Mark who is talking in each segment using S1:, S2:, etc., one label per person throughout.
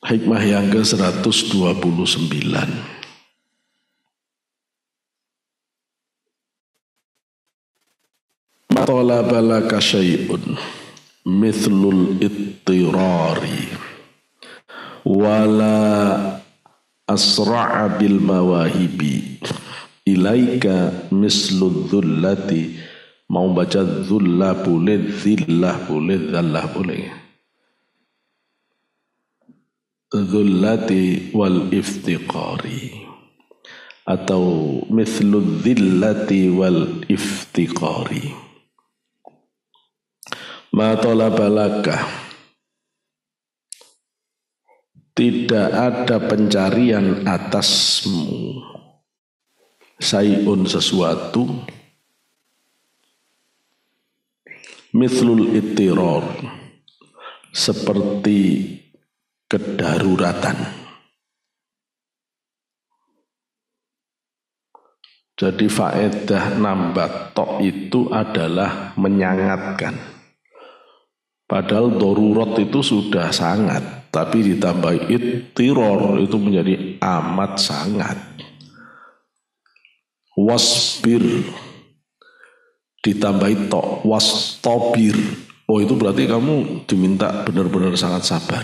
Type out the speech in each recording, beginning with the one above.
S1: Hikmah yang ke-129. Talaba laka syai'un mithlul ittirari wala asra'a bil mawahibi ilaika mislul dhullati. Mau baca dhulla boleh, dhillah boleh, dhallah boleh. Dhullati wal iftiqari atau mithlul dhillati wal iftiqari. Ma talaba laka, tidak ada pencarian atasmu, syai'un sesuatu, mithlul ittirar, seperti kedaruratan. Jadi faedah nambah tok itu adalah menyangatkan. Padahal darurat itu sudah sangat, tapi ditambah ittiror itu menjadi amat sangat. Wasbir ditambah tok, wastabir. Oh itu berarti kamu diminta benar-benar sangat sabar.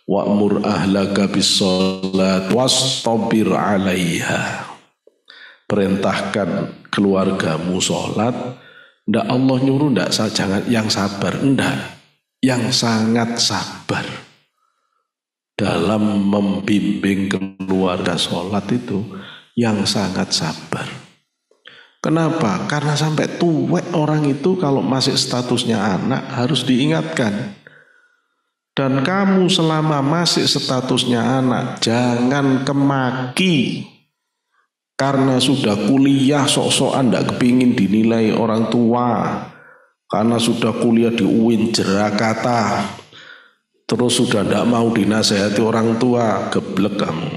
S1: Wa'mur ahlaka bis-shalat wastabir 'alaiha. Perintahkan keluargamu sholat. Ndak Allah nyuruh ndak jangan yang sabar, ndak, yang sangat sabar dalam membimbing keluarga sholat itu, yang sangat sabar. Kenapa? Karena sampai tuwek orang itu kalau masih statusnya anak harus diingatkan. Dan kamu selama masih statusnya anak jangan kemaki. Karena sudah kuliah sok-sokan ndak kepingin dinilai orang tua. Karena sudah kuliah di UIN Jakarta. Terus sudah ndak mau dinasehati orang tua, geblek kamu.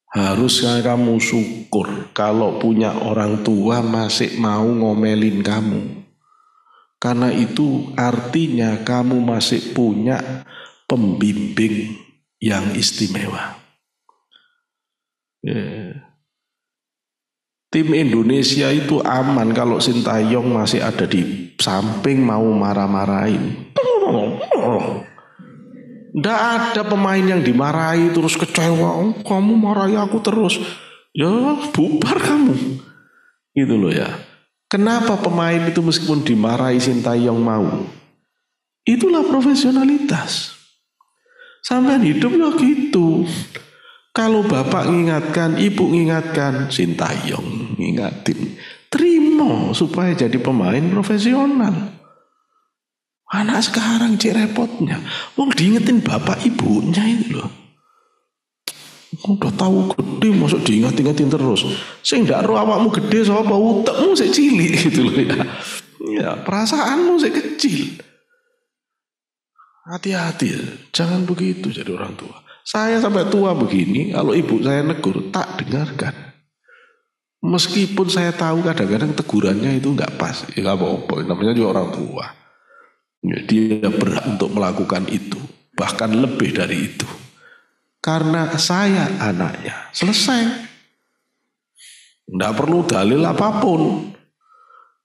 S1: Harusnya kamu syukur kalau punya orang tua masih mau ngomelin kamu. Karena itu artinya kamu masih punya pembimbing yang istimewa. Tim Indonesia itu aman kalau Sintayong masih ada di samping mau marah-marahin. Nggak ada pemain yang dimarahi terus kecewa. Oh, kamu marahi aku terus. Ya bubar kamu. Gitu loh ya. Kenapa pemain itu meskipun dimarahi Sintayong mau? Itulah profesionalitas. Sampai hidup ya gitu. Kalau bapak ngingatkan, ibu ngingatkan, Sintayong ngingatin, terima supaya jadi pemain profesional. Anak sekarang cek repotnya, wong diingetin bapak ibunya itu loh. Udah tahu gede, masuk diingat-ingatin terus. Sing ndak ro awakmu gede sapa utekmu sik cilik gitu loh ya. Ya, perasaanmu sik kecil. Hati-hati, jangan begitu jadi orang tua. Saya sampai tua begini, kalau ibu saya negur, tak dengarkan. Meskipun saya tahu kadang-kadang tegurannya itu nggak pas, ya nggak apa-apa, namanya juga orang tua. Ya, dia berhak untuk melakukan itu, bahkan lebih dari itu. Karena saya anaknya, selesai. Nggak perlu dalil apapun.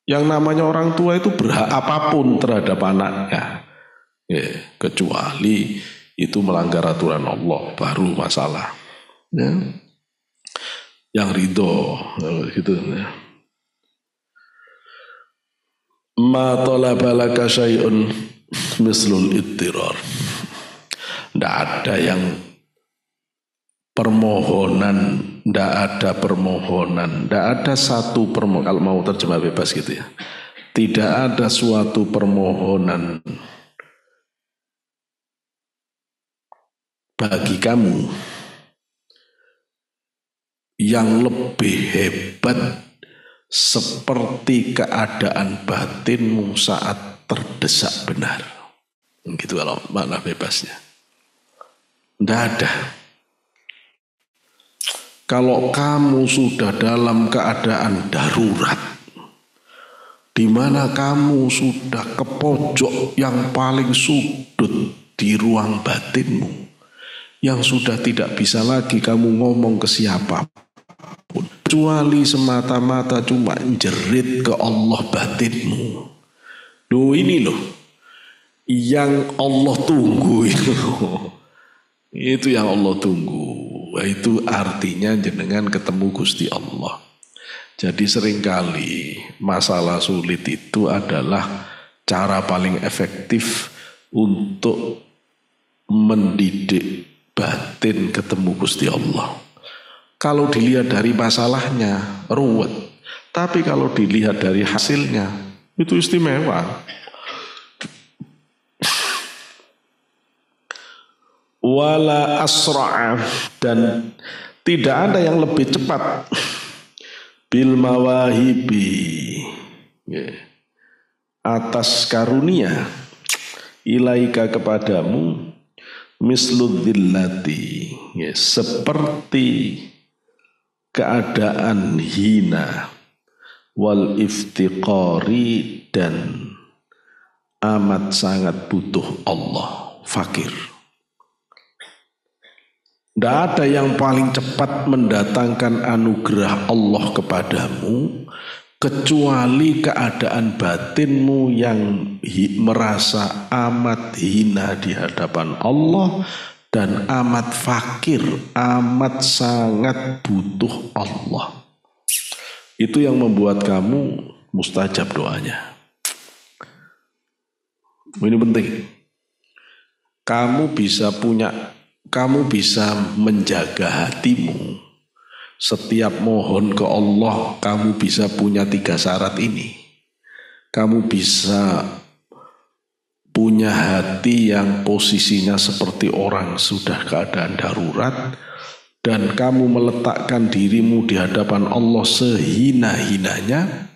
S1: Yang namanya orang tua itu berhak apapun terhadap anaknya. Ya, kecuali itu melanggar aturan Allah, baru masalah. Ya. Yang ridho, gitu. Ya. Ma talaba laka syai'un mislul ittirar. Tidak ada yang permohonan, tidak ada permohonan, tidak ada satu permohonan, kalau mau terjemah bebas gitu ya. Tidak ada suatu permohonan bagi kamu yang lebih hebat seperti keadaan batinmu saat terdesak benar. Gitu kalau makna bebasnya. Tidak ada. Kalau kamu sudah dalam keadaan darurat, di mana kamu sudah ke pojok yang paling sudut, di ruang batinmu yang sudah tidak bisa lagi kamu ngomong ke siapapun kecuali semata-mata cuma jerit ke Allah batinmu. Loh ini loh yang Allah tunggu itu. Itu yang Allah tunggu. Itu artinya jenengan ketemu Gusti Allah. Jadi seringkali masalah sulit itu adalah cara paling efektif untuk mendidik batin ketemu Gusti Allah. Kalau dilihat dari masalahnya ruwet, tapi kalau dilihat dari hasilnya itu istimewa. Wala asra'a, dan tidak ada yang lebih cepat bil mawahibi, atas karunia ilaika kepadamu misludzillati, seperti keadaan hina wal iftiqari, dan amat sangat butuh Allah, fakir. Tidak ada yang paling cepat mendatangkan anugerah Allah kepadamu kecuali keadaan batinmu yang merasa amat hina di hadapan Allah dan amat fakir, amat sangat butuh Allah. Itu yang membuat kamu mustajab doanya. Ini penting. Kamu bisa menjaga hatimu. Setiap mohon ke Allah, kamu bisa punya 3 syarat ini. Kamu bisa punya hati yang posisinya seperti orang sudah keadaan darurat, dan kamu meletakkan dirimu di hadapan Allah sehina-hinanya,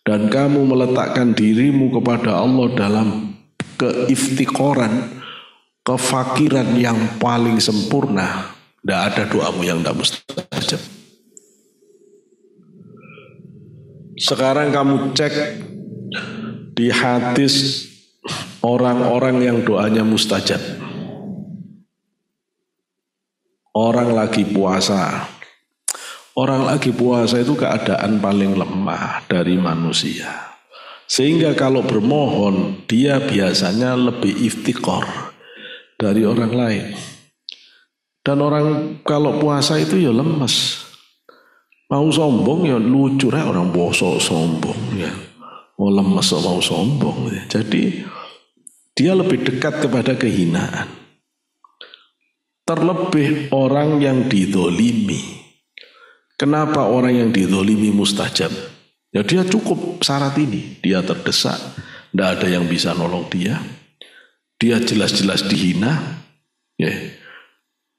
S1: dan kamu meletakkan dirimu kepada Allah dalam keiftiqoran, kefakiran yang paling sempurna. Tidak ada doamu yang tidak mustajab. Sekarang kamu cek di hadis orang-orang yang doanya mustajab. Orang lagi puasa. Orang lagi puasa itu keadaan paling lemah dari manusia. Sehingga kalau bermohon, dia biasanya lebih iftiqor dari orang lain. Dan orang kalau puasa itu ya lemes. Mau sombong ya lucu lah, orang bosok sombong ya. Mau lemes mau sombong ya. Jadi dia lebih dekat kepada kehinaan. Terlebih orang yang didolimi. Kenapa orang yang didolimi mustajab? Ya dia cukup syarat ini. Dia terdesak, tidak ada yang bisa nolong dia. Dia jelas-jelas dihina, ya.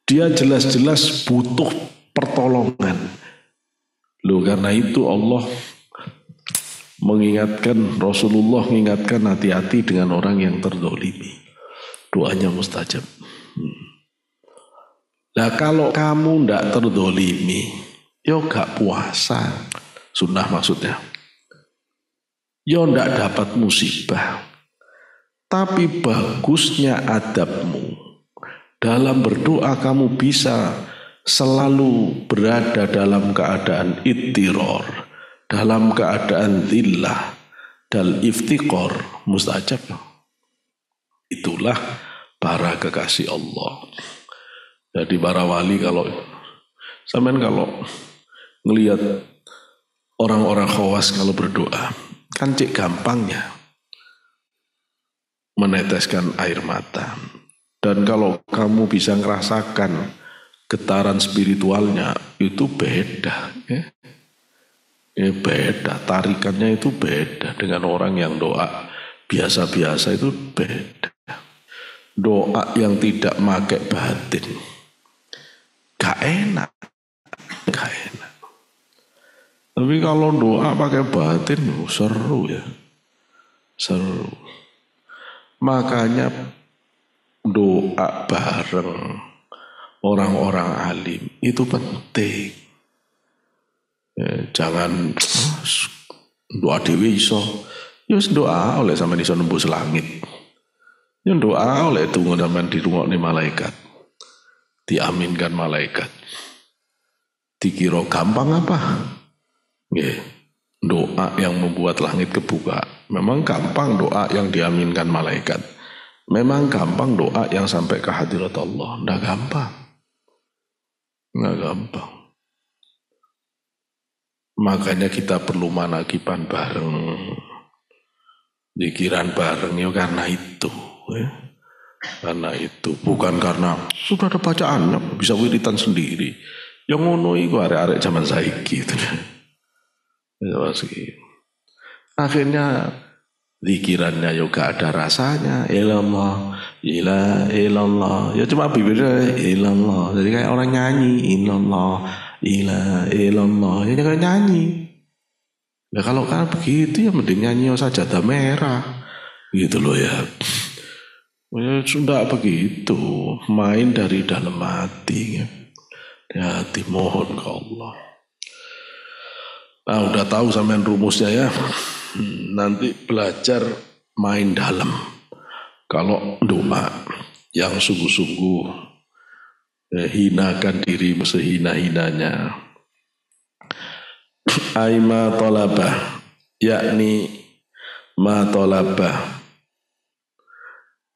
S1: Dia jelas-jelas butuh pertolongan. Loh, karena itu Allah mengingatkan, Rasulullah mengingatkan hati-hati dengan orang yang terdolimi. Doanya mustajab. Nah kalau kamu tidak terdolimi, ya gak puasa, sunnah maksudnya. Ya tidak dapat musibah. Tapi bagusnya adabmu dalam berdoa, kamu bisa selalu berada dalam keadaan ittiror, dalam keadaan dhillah dan iftiqor, mustajab. Itulah para kekasih Allah. Jadi para wali, kalau ngelihat orang-orang khawas kalau berdoa, kan cek gampangnya meneteskan air mata. Dan kalau kamu bisa ngerasakan getaran spiritualnya, itu beda, ya. Beda, tarikannya itu beda dengan orang yang doa biasa-biasa, itu beda. Doa yang tidak pakai batin gak enak. Tapi kalau doa pakai batin, seru ya, seru. Makanya doa bareng orang-orang alim itu penting. Jangan doa dewi iso, ya doa oleh sama iso nembus langit. Yang doa oleh itu sampean dirungokne malaikat. Diaminkan malaikat. Dikira gampang apa? Nggih. Doa yang membuat langit kebuka. Memang gampang doa yang diaminkan malaikat. Memang gampang doa yang sampai ke hadirat Allah. Nggak gampang. Nggak gampang. Makanya kita perlu manakiban bareng. Zikiran bareng ya karena itu. Ya. Karena itu. Bukan karena sudah ada bacaannya. Bisa wiritan sendiri. Yang ngono itu arek-arek zaman saiki gitu. Akhirnya zikirannya juga ada rasanya. Ilallah, ilallah. Ya cuma bibirnya ilallah. Jadi kayak orang nyanyi ilallah, ilallah. Ya kayak nyanyi. Ya kalau kan begitu ya mending nyanyi saja ada merah. Gitu loh ya. Ya sudah begitu. Main dari dalam hati. Ya hati mohon ke Allah. Nah udah tahu sampean rumusnya ya. Nanti belajar main dalam. Kalau doa yang sungguh-sungguh hinakan diri sehina-hinanya. Aima tolabah, yakni ma tolabah.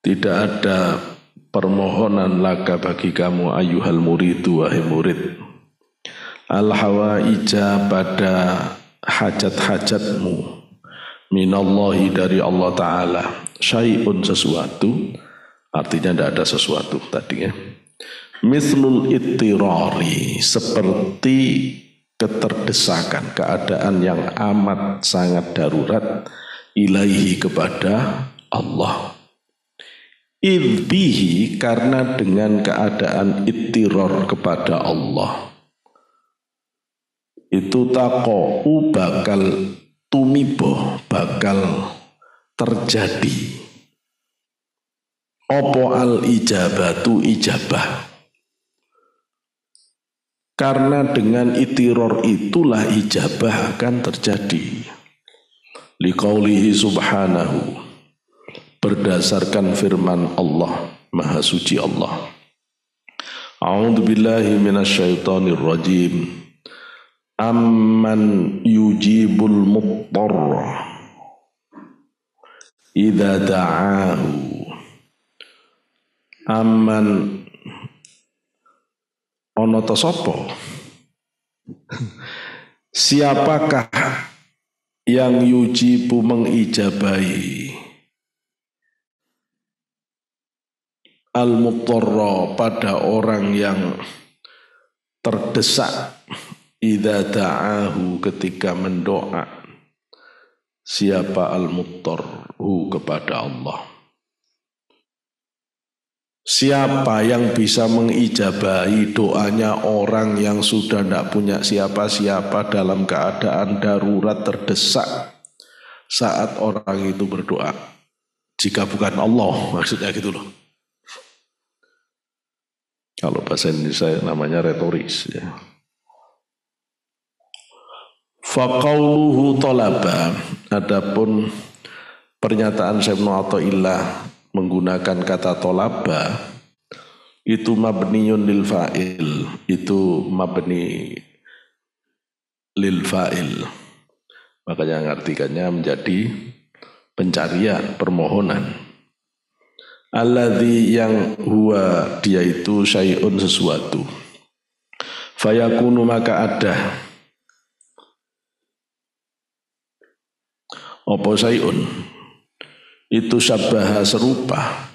S1: Tidak ada permohonan laka bagi kamu ayyuhal muridu wahai murid. Al-hawaija pada hajat-hajatmu minallahi dari Allah Ta'ala syai'un sesuatu, artinya tidak ada sesuatu tadinya. Mithlul ittirari, seperti keterdesakan, keadaan yang amat sangat darurat ilaihi kepada Allah. Idbihi, karena dengan keadaan ittiror kepada Allah itu taqo'u bakal tumibo, bakal terjadi opo al ijabatu ijabah. Karena dengan itiror itulah ijabah akan terjadi. Liqaulihi subhanahu, berdasarkan firman Allah, Maha Suci Allah. A'udzu billahi minasyaitonir rajim. Amman yujibul muttar idza da'ahu. Amman ono to sapa? Siapakah yang yujibu mengijabahi al-muttarra pada orang yang terdesak, idza da'ahu ketika mendoa. Siapa al-muttarru kepada Allah? Siapa yang bisa mengijabahi doanya orang yang sudah tidak punya siapa-siapa dalam keadaan darurat terdesak saat orang itu berdoa? Jika bukan Allah, maksudnya gitu loh. Kalau bahasa Indonesia namanya retoris ya. Faqauluhu talaba, adapun pernyataan Syekh Ibnu Athaillah menggunakan kata tolaba itu mabniun lil fa'il, itu mabni lil fa'il, makanya ngartikannya menjadi pencarian, permohonan. Alladzi, yang huwa dia itu syai'un sesuatu, fayakunu maka ada apa syai'un itu syabbaha serupa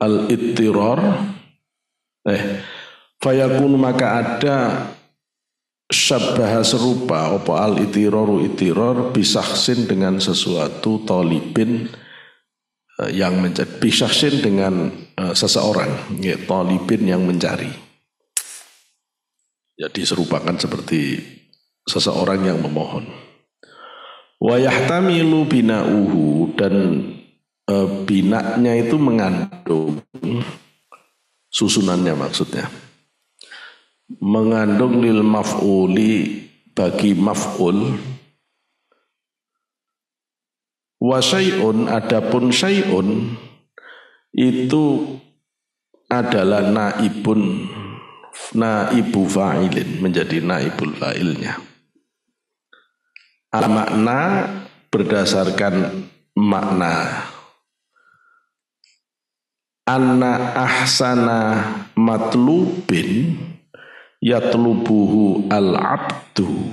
S1: al-ittirar fayakun maka ada syabbaha serupa apa al-ittiraru ittirar bisaksin dengan sesuatu talibin yang mencari, bisaksin dengan seseorang ya, talibin yang mencari, jadi serupakan seperti seseorang yang memohon. Wa yahtamilu bina'uhu, dan binaknya itu mengandung, susunannya maksudnya, mengandung lil maf'uli bagi maf'ul, Wa syai'un, adapun syai'un itu adalah naibu fa'ilin, menjadi naibul fa'ilnya. Makna berdasarkan makna anna ahsana matlubin yatlubuhu al-abdu.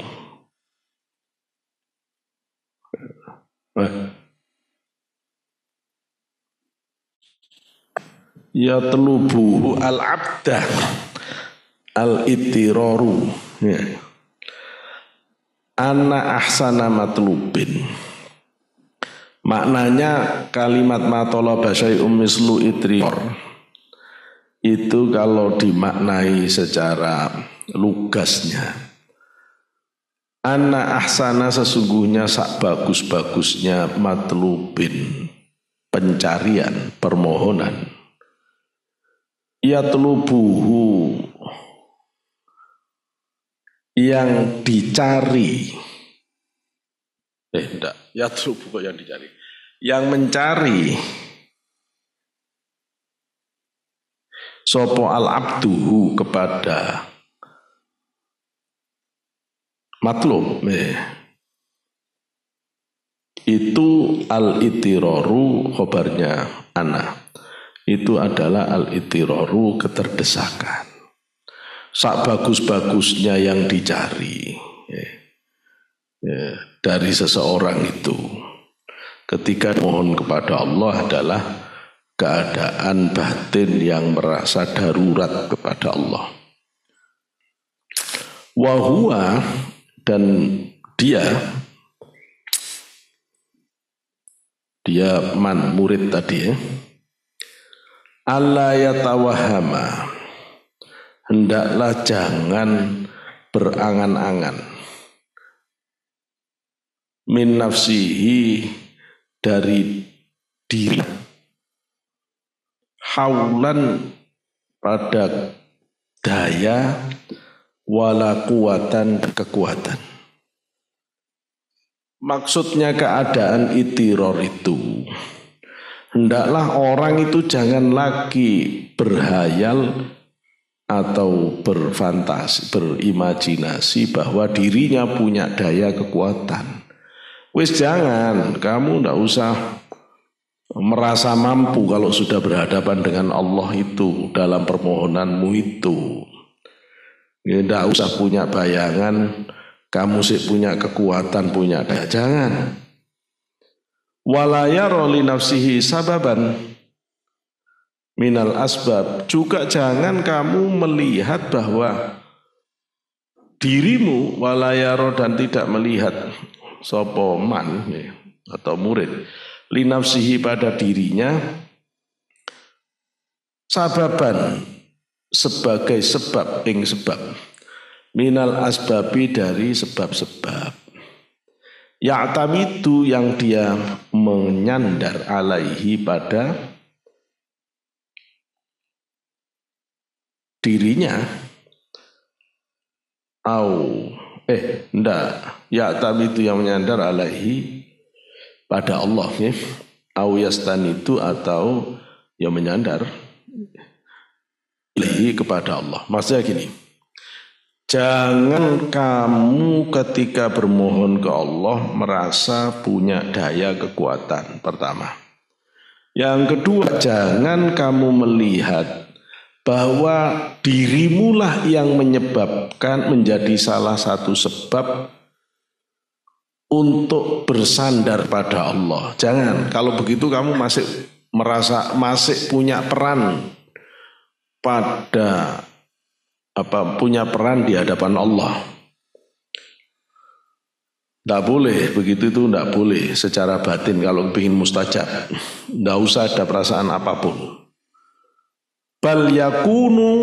S1: Yatlubuhu al-abda al-ittiraru. Anna ahsana matlubin, maknanya kalimat matolaba syai'um mislu itrir itu kalau dimaknai secara lugasnya, anna ahsana sesungguhnya sak bagus-bagusnya matlubin, pencarian, permohonan, yatlubuhu yang dicari, yatlubu kok yang dicari, yang mencari sopo al-abduhu kepada matlub, itu al-itiraru khobarnya ana, itu adalah al-itiraru keterdesakan. Sak bagus-bagusnya yang dicari dari seseorang itu ketika mohon kepada Allah adalah keadaan batin yang merasa darurat kepada Allah. Wahua, dan dia murid tadi alla yatawahama, hendaklah jangan berangan-angan min nafsihi, dari diri, haulan pada daya, wala kuwatan kekuatan. Maksudnya keadaan itiror itu, hendaklah orang itu jangan lagi berhayal atau berfantasi, berimajinasi bahwa dirinya punya daya kekuatan. Wis jangan, kamu ndak usah merasa mampu kalau sudah berhadapan dengan Allah itu dalam permohonanmu itu. Ndak usah punya bayangan kamu sih punya kekuatan, punya daya. Jangan. Wala yara li nafsihi sababan minal asbab, juga jangan kamu melihat bahwa dirimu walayaro, dan tidak melihat sopoman atau murid linafsihi pada dirinya sababan sebagai sebab sebab minal asbabi dari sebab-sebab ya'tamidu yang dia menyandar alaihi pada dirinya, ya'tamidu yang menyandar alaihi pada Allah, au yastanidu atau yang menyandar alaihi kepada Allah. Maksudnya gini, jangan kamu ketika bermohon ke Allah merasa punya daya kekuatan, pertama. Yang kedua, jangan kamu melihat bahwa dirimulah yang menyebabkan, menjadi salah satu sebab untuk bersandar pada Allah. Jangan, kalau begitu kamu masih merasa masih punya peran punya peran di hadapan Allah. Tidak boleh begitu, itu tidak boleh secara batin. Kalau ingin mustajab, tidak usah ada perasaan apapun. Bal yakunu,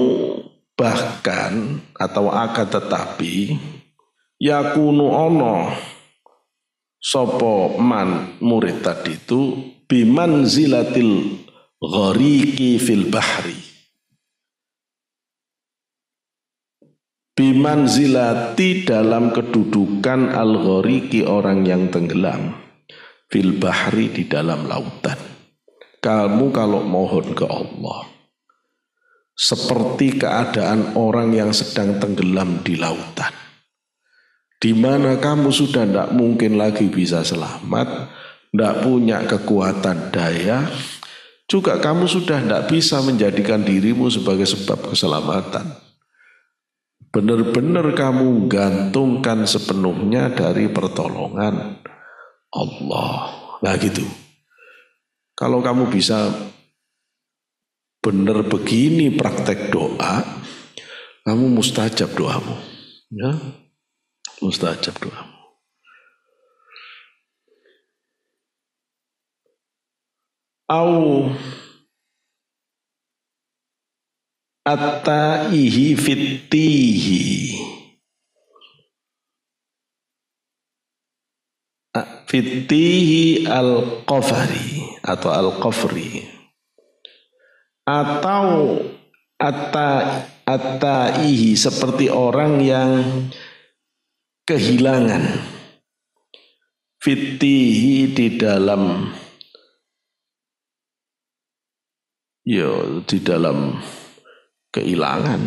S1: bahkan atau akan tetapi yakunu ono sopo man murid tadi itu bimanzilatil ghariki fil bahri, bimanzilati dalam kedudukan al-ghariki orang yang tenggelam, fil bahri, di dalam lautan. Kamu kalau mohon ke Allah seperti keadaan orang yang sedang tenggelam di lautan, di mana kamu sudah tidak mungkin lagi bisa selamat, tidak punya kekuatan daya, juga kamu sudah tidak bisa menjadikan dirimu sebagai sebab keselamatan. Benar-benar kamu gantungkan sepenuhnya dari pertolongan Allah. Nah gitu. Kalau kamu bisa benar begini praktek doa, kamu mustajab doamu. Ya, mustajab doamu. Au at-taihi fittihi. Fittihi al-qafari atau al-qafri, atau at-taihi seperti orang yang kehilangan, fittihi di dalam kehilangan,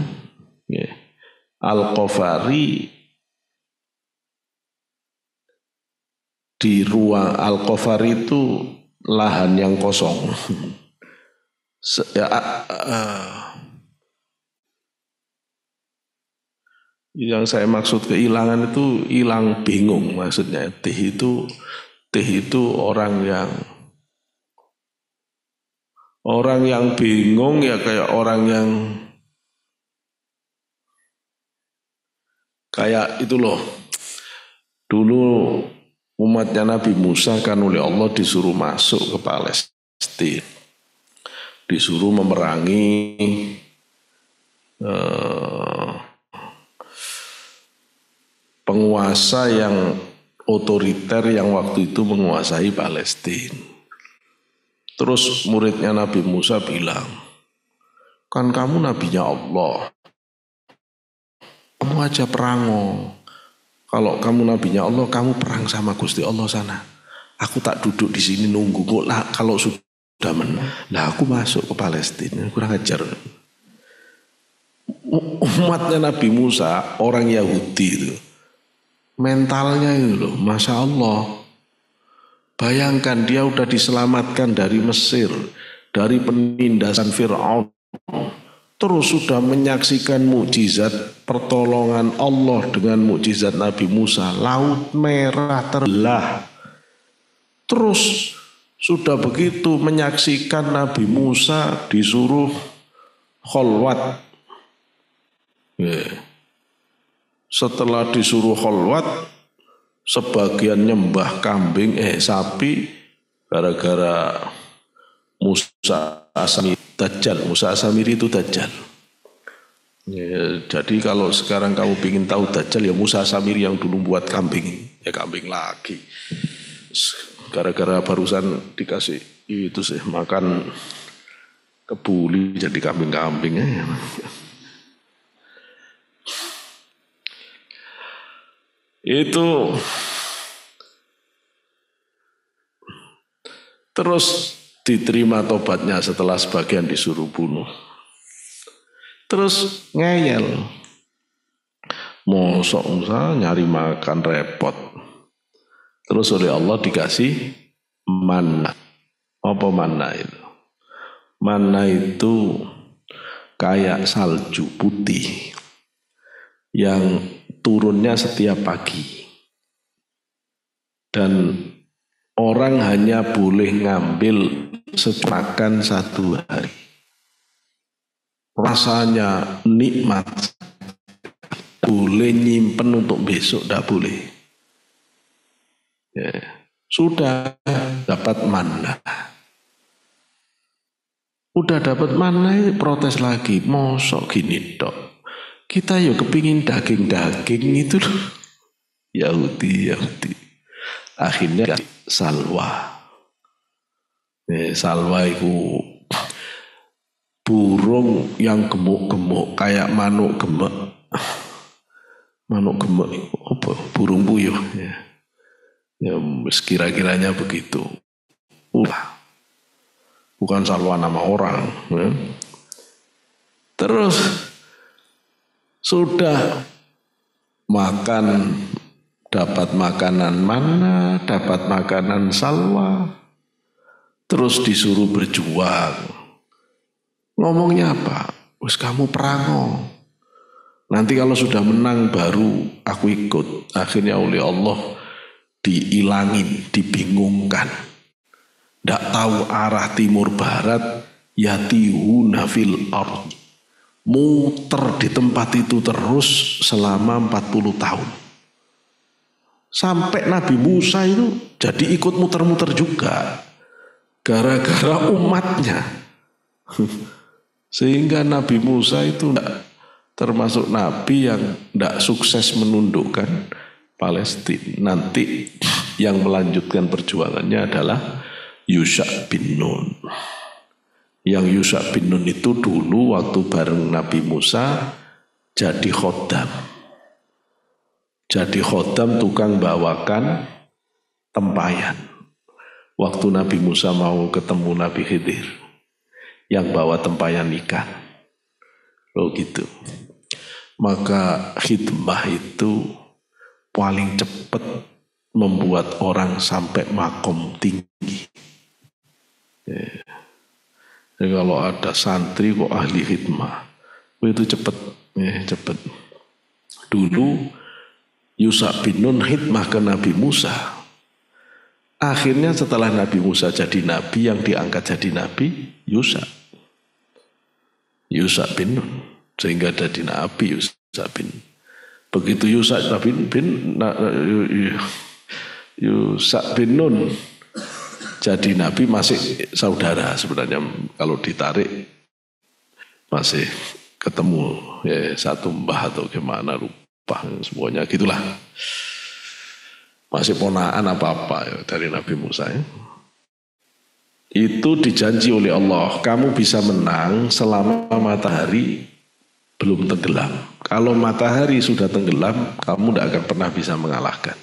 S1: ya. Al-qafari di ruang, al-qafari itu lahan yang kosong. Yang saya maksud kehilangan itu hilang bingung maksudnya. Tih itu orang yang bingung, ya kayak orang yang kayak itu loh. Dulu umatnya Nabi Musa kan oleh Allah disuruh masuk ke Palestina, disuruh memerangi penguasa yang otoriter yang waktu itu menguasai Palestina. Terus muridnya Nabi Musa bilang, kan kamu nabinya Allah, kamu aja perango. Kalau kamu nabinya Allah, kamu perang sama Gusti Allah sana. Aku tak duduk di sini nunggu kok. Lah kalau sudah menang, lah aku masuk ke Palestina. Kurang ajar. Umatnya Nabi Musa, orang Yahudi itu, mentalnya itu loh, Masya Allah. Bayangkan dia udah diselamatkan dari Mesir, dari penindasan Fir'aun, terus sudah menyaksikan mukjizat pertolongan Allah dengan mukjizat Nabi Musa, Laut Merah terbelah. Terus sudah begitu menyaksikan Nabi Musa disuruh kholwat. Setelah disuruh kholwat, sebagian nyembah kambing, sapi, gara-gara Musa Asamiri Dajjal. Musa Asamiri itu Dajjal. Ya, jadi kalau sekarang kamu ingin tahu Dajjal, ya Musa Asamiri yang dulu buat kambing. Ya kambing lagi. Gara-gara barusan dikasih itu sih makan kebuli jadi kambing-kambing. Itu terus diterima tobatnya setelah sebagian disuruh bunuh. Terus ngeyel, mosok Musa nyari makan repot. Terus oleh Allah dikasih manna. Apa manna itu? Manna itu kayak salju putih yang turunnya setiap pagi. Dan orang hanya boleh ngambil semakan 1 hari. Rasanya nikmat. Boleh nyimpen untuk besok, tidak boleh. Ya. Sudah dapat manna. Udah dapat manna, protes lagi. Mosok gini dok. Kita yuk kepingin daging-daging itu loh. Yahudi. Akhirnya salwa. Salwa itu burung yang gemuk-gemuk kayak manuk gemek. Manuk gemek apa? Burung puyuh. Ya. Ya kira-kiranya begitu. Bukan salwa nama orang. Ya. Terus sudah makan, dapat makanan mana, dapat makanan salwa, terus disuruh berjuang. Ngomongnya apa? Wis kamu perango. Nanti kalau sudah menang baru aku ikut. Akhirnya oleh Allah diilangin, dibingungkan. Tidak tahu arah timur barat, yatihuna fil ardh. Muter di tempat itu terus selama 40 tahun. Sampai Nabi Musa itu jadi ikut muter-muter juga. Gara-gara umatnya. Sehingga Nabi Musa itu termasuk Nabi yang tidak sukses menundukkan Palestina. Nanti yang melanjutkan perjuangannya adalah Yusha bin Nun. Yang Yusha bin Nun itu dulu waktu bareng Nabi Musa jadi khodam. Jadi khodam tukang bawakan tempayan. Waktu Nabi Musa mau ketemu Nabi Khidir. Yang bawa tempayan ikan. Oh gitu. Maka khidmah itu paling cepat membuat orang sampai makom tinggi. Jadi kalau ada santri kok ahli khidmah, itu cepat. Cepat. Dulu Yusha bin Nun khidmah ke Nabi Musa. Akhirnya setelah Nabi Musa jadi nabi, yang diangkat jadi nabi Yusha bin Nun, sehingga jadi nabi Yusha bin. Begitu Yusha bin Nun jadi nabi, masih saudara sebenarnya, kalau ditarik masih ketemu ya, satu mbah atau gimana lupa semuanya gitulah, masih ponaan apa-apa ya, dari Nabi Musa ya. Itu dijanji oleh Allah, kamu bisa menang selama matahari belum tenggelam. Kalau matahari sudah tenggelam, kamu tidak akan pernah bisa mengalahkan.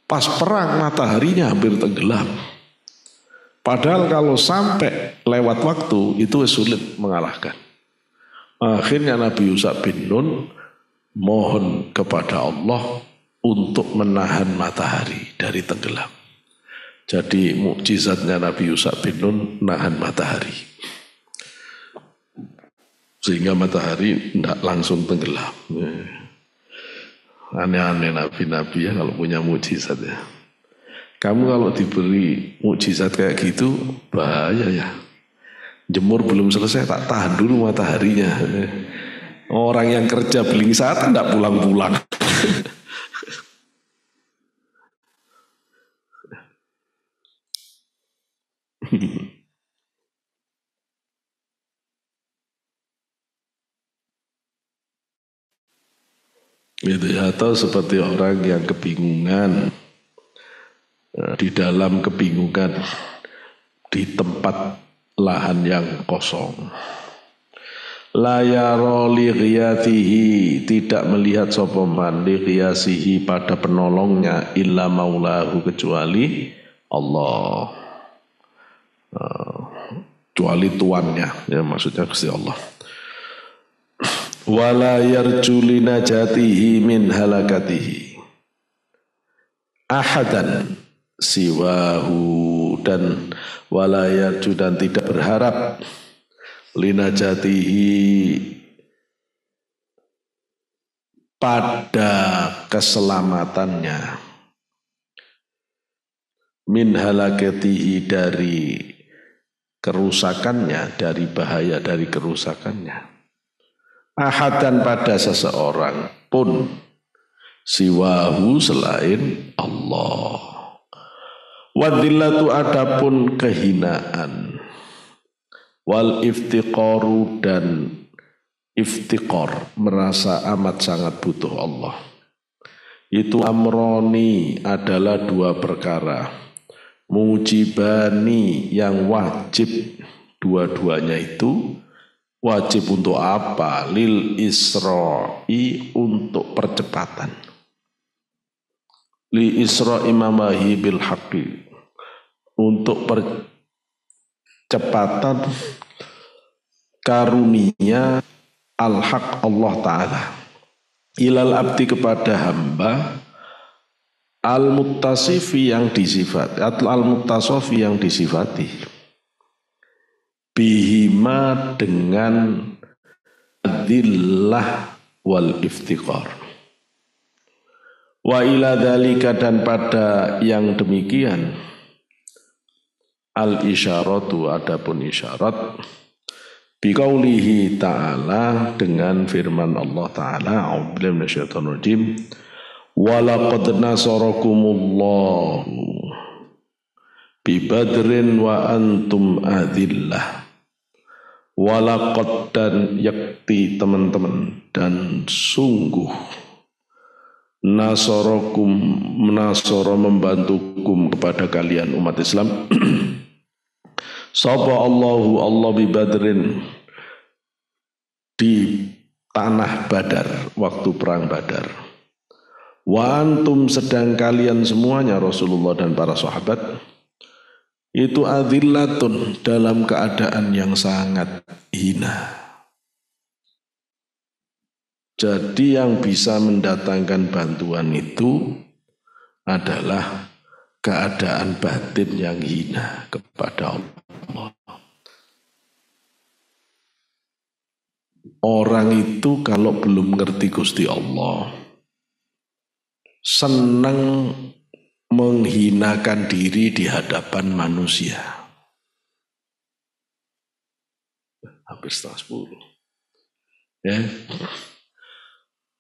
S1: Pas perang mataharinya hampir tenggelam. Padahal kalau sampai lewat waktu itu sulit mengalahkan. Akhirnya Nabi Yusha bin Nun mohon kepada Allah untuk menahan matahari dari tenggelam. Jadi mukjizatnya Nabi Yusha bin Nun nahan matahari. Sehingga matahari tidak langsung tenggelam. Aneh-aneh nabi-nabi ya kalau punya mukjizat ya. Kamu kalau diberi mukjizat kayak gitu bahaya ya. Jemur belum selesai tak tahan dulu mataharinya. Orang yang kerja beling saat tidak pulang-pulang. Gitu ya, atau seperti orang yang kebingungan, di dalam kebingungan di tempat lahan yang kosong. La yara li ghiyathihi, tidak melihat sapa man li ghiyasihi pada penolongnya, illa maulahu, kecuali Allah, kecuali tuannya ya, maksudnya Gusti Allah. Wala yarju linajatihi min halakatihi ahadan siwahu, dan wala yarju, dan tidak berharap linajatihi pada keselamatannya, min halakatihi dari kerusakannya, dari bahaya dari kerusakannya, ahadan pada seseorang pun, siwahu selain Allah. Wadillatu, adapun kehinaan, wal iftiqaru, dan iftiqar, merasa amat sangat butuh Allah. Itu amroni, adalah dua perkara, mujibani, yang wajib. Dua-duanya itu wajib untuk apa? Lil isra'i, untuk percepatan. li isra imamahi bil haqqi, untuk percepatan karunia al-haq Allah Ta'ala ilal abdi kepada hamba al-muttasifi yang disifati atau al-muttasofi yang disifati bihima dengan adillah wal iftiqar wa ila dzalika, dan pada yang demikian al-isyaratu, adapun isyarat biqaulihi ta'ala, dengan firman Allah Ta'ala, a'udzubillahi minasyaitonir rajim, walaqad nasarakumullahu bibadrin wa antum adillah, walaqad, dan yakti teman-teman, dan sungguh nasarakum, menasara membantukum kepada kalian umat Islam sapa Allahu Allah bi Badrin, di tanah Badar, waktu perang Badar. Wa antum, sedang kalian semuanya Rasulullah dan para sahabat itu adillatun, dalam keadaan yang sangat hina. Jadi yang bisa mendatangkan bantuan itu adalah keadaan batin yang hina kepada Allah. Orang itu kalau belum ngerti Gusti Allah, senang menghinakan diri di hadapan manusia. Hampir 9:30. Ya.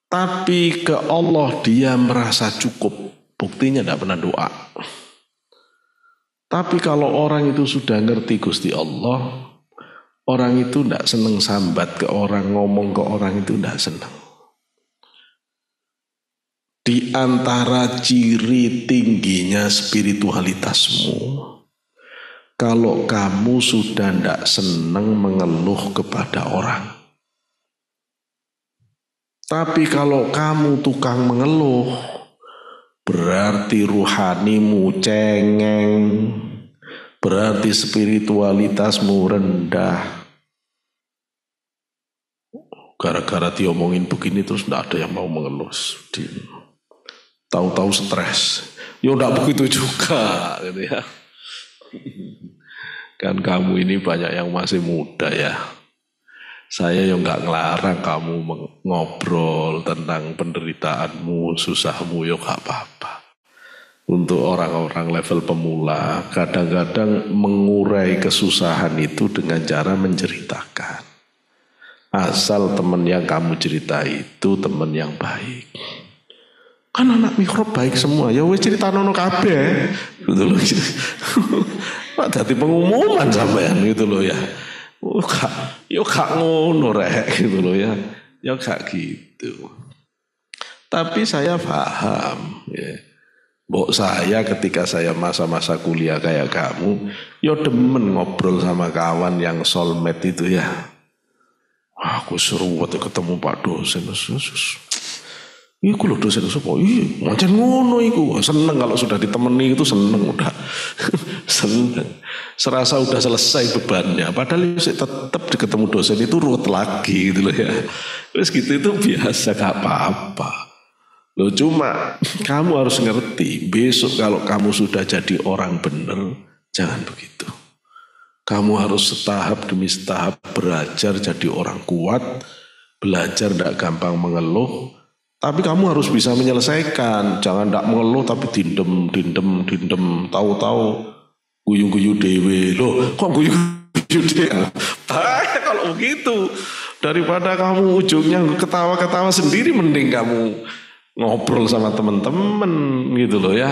S1: Tapi ke Allah dia merasa cukup. Buktinya tidak pernah doa. Tapi kalau orang itu sudah ngerti Gusti Allah, orang itu tidak senang sambat ke orang, ngomong ke orang itu tidak senang. Di antara ciri tingginya spiritualitasmu, kalau kamu sudah tidak senang mengeluh kepada orang. Tapi kalau kamu tukang mengeluh, berarti ruhanimu cengeng, berarti spiritualitasmu rendah. Gara-gara diomongin begini terus tidak ada yang mau mengeluh. Tahu-tahu stres. Ya tidak begitu juga, gitu ya. Kan kamu ini banyak yang masih muda ya. Saya yang nggak ngelarang kamu ngobrol tentang penderitaanmu, susahmu, ya nggak apa-apa. Untuk orang-orang level pemula, kadang-kadang mengurai kesusahan itu dengan cara menceritakan. Asal teman yang kamu cerita itu teman yang baik. Kan anak mikrob baik semua, ya wes cerita nono kabeh, gitu loh. Pak jadi pengumuman sampean gitu loh ya. Yo gak ngono rek gitu loh ya. Ya gak gitu. Tapi saya paham ya. Mbok saya ketika saya masa-masa kuliah kayak kamu, yo demen ngobrol sama kawan yang soulmate itu ya. Aku seru waktu ketemu Pak dosen. Iku lho dosen sapa? Iya, macam ngono iku. Seneng kalau sudah ditemani itu seneng udah. Seneng. Serasa udah selesai bebannya. Padahal tetap ketemu dosen itu ruwet lagi gitu loh ya. Terus gitu itu biasa gak apa-apa. Loh cuma kamu harus ngerti, besok kalau kamu sudah jadi orang bener, jangan begitu. Kamu harus setahap demi setahap belajar jadi orang kuat, belajar tidak gampang mengeluh. Tapi kamu harus bisa menyelesaikan. Jangan tidak mengeluh tapi dindem. Tahu-tahu guyu-guyu dewe. Loh kok guyu-guyu dewe? Kalau begitu, daripada kamu ujungnya ketawa-ketawa sendiri, mending kamu ngobrol sama teman-teman gitu loh ya.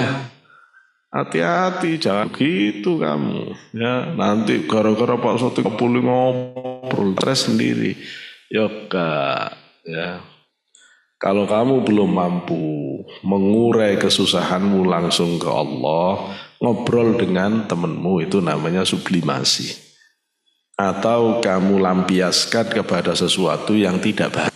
S1: Hati-hati, jangan gitu kamu. Ya, nanti gara-gara Pak Soti kepulih ngobrol, stres sendiri. Yoga, ya. Kalau kamu belum mampu mengurai kesusahanmu langsung ke Allah, ngobrol dengan temanmu itu namanya sublimasi. Atau kamu lampiaskan kepada sesuatu yang tidak baik.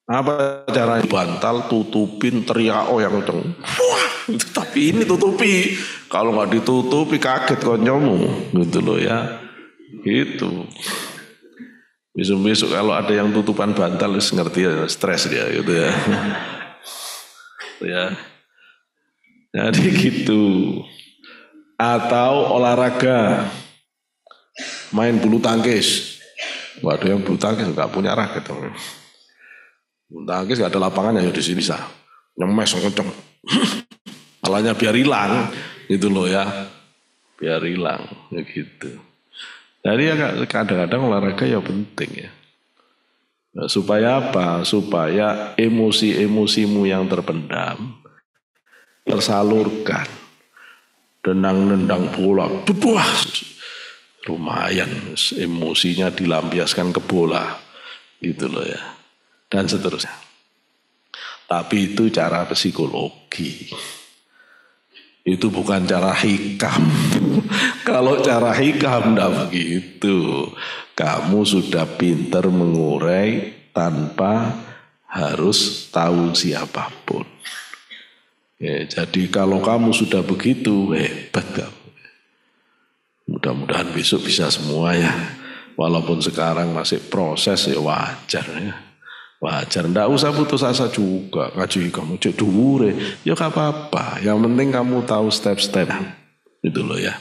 S1: Apa caranya? Bantal, tutupin, teriak yang kenceng. Wah, tapi ini tutupi. Kalau nggak ditutupi kaget konyomu, gitu loh ya. Gitu. Besok-besok kalau ada yang tutupan bantal, ngerti ya, stres dia gitu ya. Ya. Jadi gitu. Atau olahraga, main bulu tangkis. Waduh, yang bulu tangkis nggak punya raket. Bulu tangkis nggak ada lapangan ya di sini bisa nyemes kenceng. Malahnya biar hilang, gitu loh ya, biar hilang, ya gitu. Jadi ya kadang-kadang olahraga ya penting ya. Nah, supaya apa? Supaya emosi-emosimu yang terpendam tersalurkan. Nendang bola, wah, lumayan emosinya dilampiaskan ke bola, gitu loh ya, dan seterusnya. Tapi itu cara psikologi, itu bukan cara hikam. Kalau cara hikam enggak begitu. Kamu sudah pintar mengurai tanpa harus tahu siapapun. Ya, jadi kalau kamu sudah begitu, hebat kamu. Mudah-mudahan besok bisa semua ya. Walaupun sekarang masih proses ya wajar ya. Wajar, ndak usah putus asa juga. Ngaji kamu cek dhuwure, ya gak apa-apa. Yang penting kamu tahu step-step. Gitu loh ya.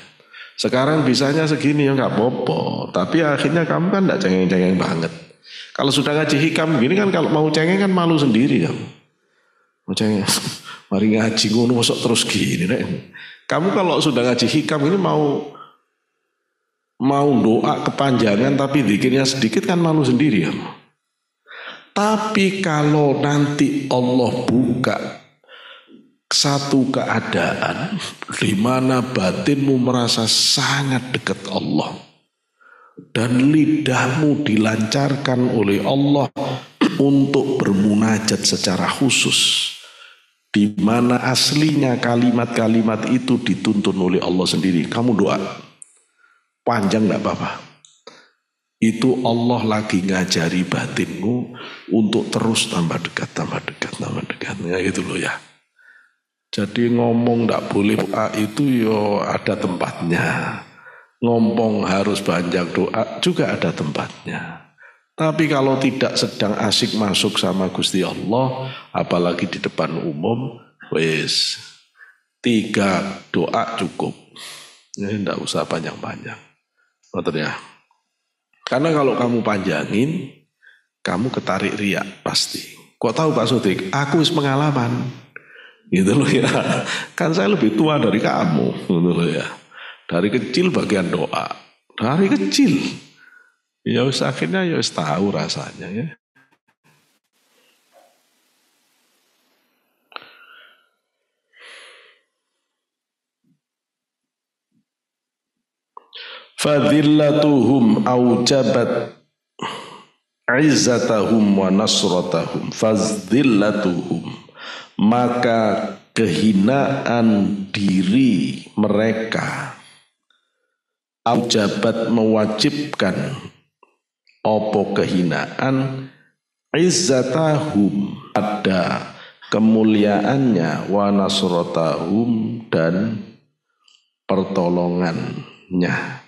S1: Sekarang bisanya segini ya gak apa-apa. Tapi akhirnya kamu kan ndak cengeng-cengeng banget. Kalau sudah ngaji hikam gini kan, kalau mau cengeng kan malu sendiri kamu. Mau cengeng. Mari ngaji ngono mosok terus gini nek. Kamu kalau sudah ngaji hikam ini mau doa kepanjangan tapi zikirnya sedikit kan malu sendiri ya. Tapi kalau nanti Allah buka satu keadaan di mana batinmu merasa sangat dekat Allah dan lidahmu dilancarkan oleh Allah untuk bermunajat secara khusus, di mana aslinya kalimat-kalimat itu dituntun oleh Allah sendiri. Kamu doa panjang enggak apa-apa. Itu Allah lagi ngajari batinmu untuk terus tambah dekat. Ya gitu loh ya. Jadi ngomong enggak boleh doa itu yo ada tempatnya. Ngomong harus banyak doa juga ada tempatnya. Tapi kalau tidak sedang asik masuk sama Gusti Allah, apalagi di depan umum, wes 3 doa cukup. Ini tidak usah panjang-panjang. Betul ya? Karena kalau kamu panjangin, kamu ketarik riak pasti. Kok tahu Pak Sodik? Aku wis pengalaman. Gitu loh ya. Kan saya lebih tua dari kamu. Gitu loh ya. Dari kecil bagian doa. Dari kecil. Ya wis akhirnya ya wis tahu rasanya ya. Fadillatuhum aujabat izzatahum wa nasratahum. Fadillatuhum, maka kehinaan diri mereka aujabat mewajibkan opo kehinaan izzatahum ada kemuliaannya wa nasratahum dan pertolongannya.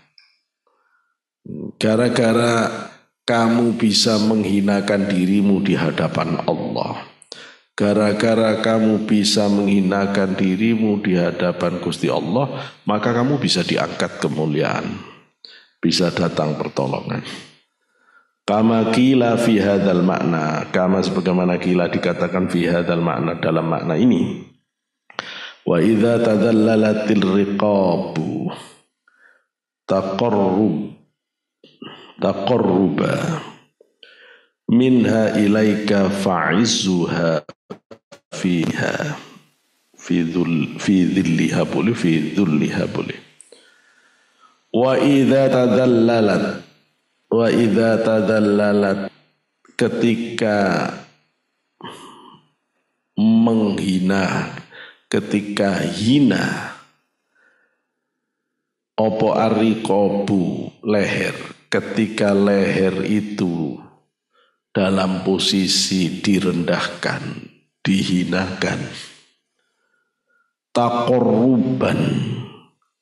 S1: Gara-gara kamu bisa menghinakan dirimu di hadapan Allah, gara-gara kamu bisa menghinakan dirimu di hadapan Gusti Allah, maka kamu bisa diangkat kemuliaan, bisa datang pertolongan. Kama qila fi hadzal makna, kama sebagaimana qila dikatakan fi hadzal makna, dalam makna ini. Wa idza tadallalatil riqabu taqarruba minha ilaika fa'izzuha fiha fi dhilliha boleh, fi dhulliha boleh. Wa idza tadallalat ketika menghina, ketika hina opo ariqabu leher, ketika leher itu dalam posisi direndahkan, dihinakan, taqarruban,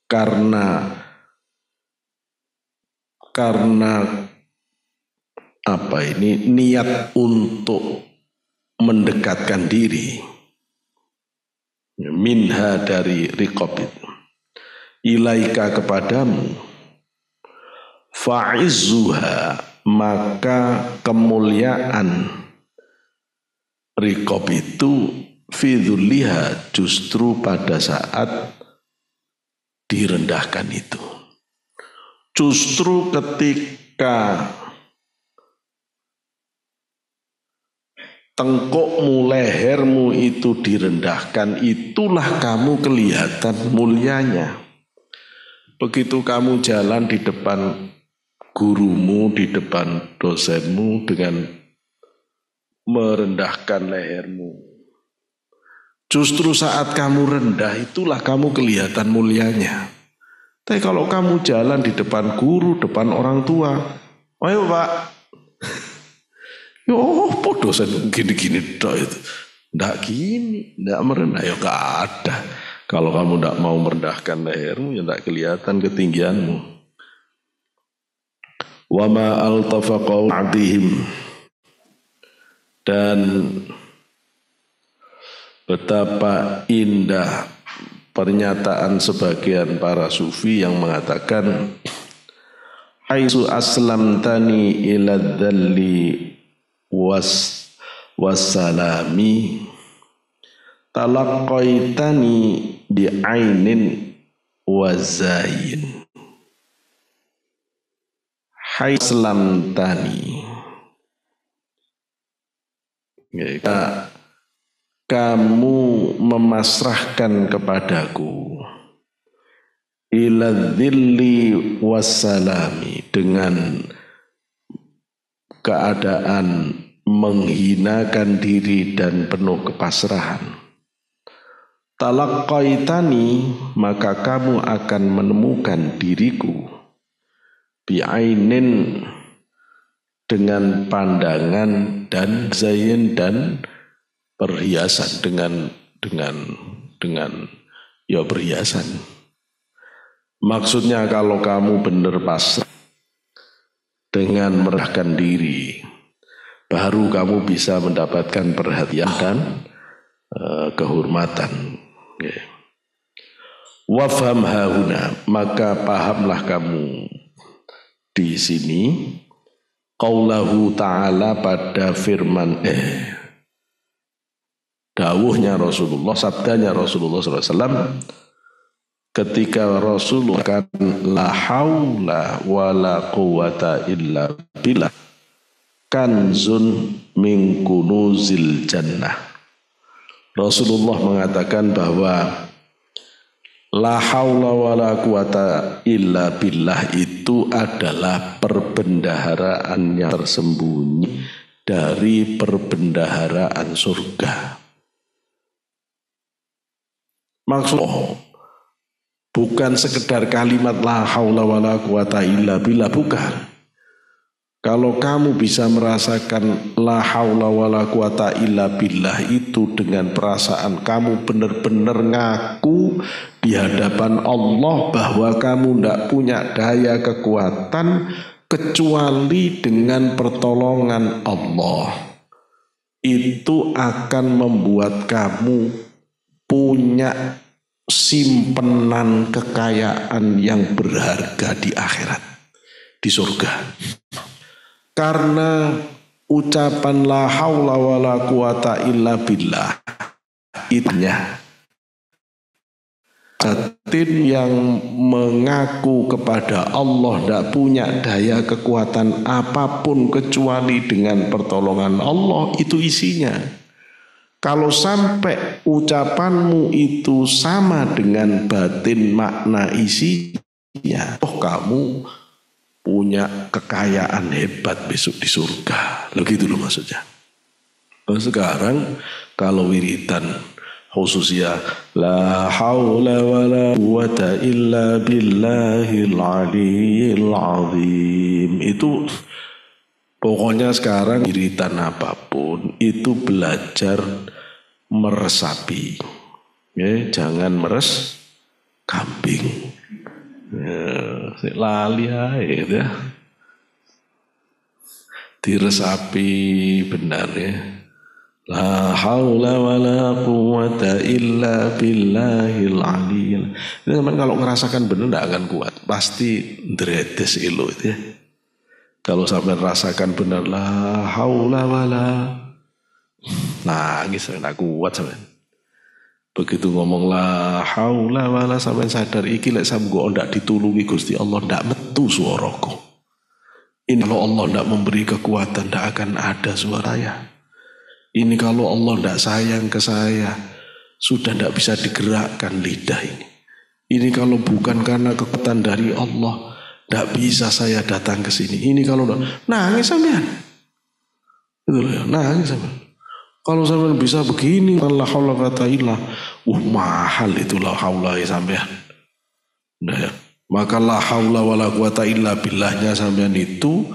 S1: karena niat untuk mendekatkan diri, minha dari riqab itu, ilaika kepadamu, fa'izzuha, maka kemuliaan riqab itu fi dzulliha, justru pada saat direndahkan itu. Justru ketika tengkukmu, lehermu itu direndahkan, itulah kamu kelihatan mulianya. Begitu kamu jalan di depan gurumu, di depan dosenmu dengan merendahkan lehermu, justru saat kamu rendah itulah kamu kelihatan mulianya. Tapi kalau kamu jalan di depan guru, depan orang tua, ayo Pak, yo dosen gini-gini dok itu, ndak gini, ndak merendah, ya gak ada. Kalau kamu ndak mau merendahkan lehermu, ya ndak kelihatan ketinggianmu. Wa ma altafa qaw'atihim, dan betapa indah pernyataan sebagian para sufi yang mengatakan, haitsu aslamtani ila dzalli wassalami talaqqaitani bi'ainin wazayin. Haislamtani, kamu memasrahkan kepadaku, ila dzilli wassalami, dengan keadaan menghinakan diri dan penuh kepasrahan. Talaqqaitani, maka kamu akan menemukan diriku, bi'ainin, dengan pandangan, dan zayin, dan perhiasan, dengan ya perhiasan. Maksudnya kalau kamu benar pasrah dengan merendahkan diri, baru kamu bisa mendapatkan perhatian dan kehormatan. Wafham hauna, maka pahamlah kamu di sini qaulahu ta'ala, pada firman dawuhnya Rasulullah, sabdanya Rasulullah SAW, ketika Rasulullah kan la haula wala quwata illa billah kanzun min kunuzil jannah. Rasulullah mengatakan bahwa la haula wala quwata illa billah itu adalah perbendaharaan yang tersembunyi dari perbendaharaan surga. Maksudnya bukan sekedar kalimat la haula wala quwata illa billah, bukan. Kalau kamu bisa merasakan la haula wala quwata illa billah itu dengan perasaan kamu benar-benar ngaku di hadapan Allah bahwa kamu tidak punya daya kekuatan kecuali dengan pertolongan Allah, itu akan membuat kamu punya simpenan kekayaan yang berharga di akhirat, di surga. Karena ucapan la haula wala quwata illa billah itnya batin yang mengaku kepada Allah tidak punya daya kekuatan apapun kecuali dengan pertolongan Allah, itu isinya. Kalau sampai ucapanmu itu sama dengan batin makna isinya, kamu punya kekayaan hebat besok di surga. Begitu loh maksudnya. Sekarang kalau wiridan khususnya la haula wala quwata illa billahil aliyyil azim, itu Pokoknya sekarang wiritan apapun itu belajar meresapi. Ya, jangan meres kambing. Ya, lali aja ya. Diresapi benar ya. La haula wa la quwata illa billahil aliyil. Ini teman kalau ngerasakan benar tidak akan kuat. Pasti dredes ilo itu ya. Kalau sampai rasakan benar la haula wa la. Nangis sampai tidak kuat sampai. Begitu ngomong la haula wa la sampai sadar iki lek samgo ndak ditulungi Gusti Allah ndak metu suaraku. Ini kalau Allah ndak memberi kekuatan ndak akan ada suaranya. Ini kalau Allah tidak sayang ke saya, sudah tidak bisa digerakkan lidah ini. Ini kalau bukan karena kekuatan dari Allah, tidak bisa saya datang ke sini. Ini kalau nangis sampean, itu loh ya, nangis sampean. Kalau sampean bisa begini, la haula kata ilah, mahal itu la haula ya sampean. Nah ya, maka la haula wala quwata illa billahnya sampean itu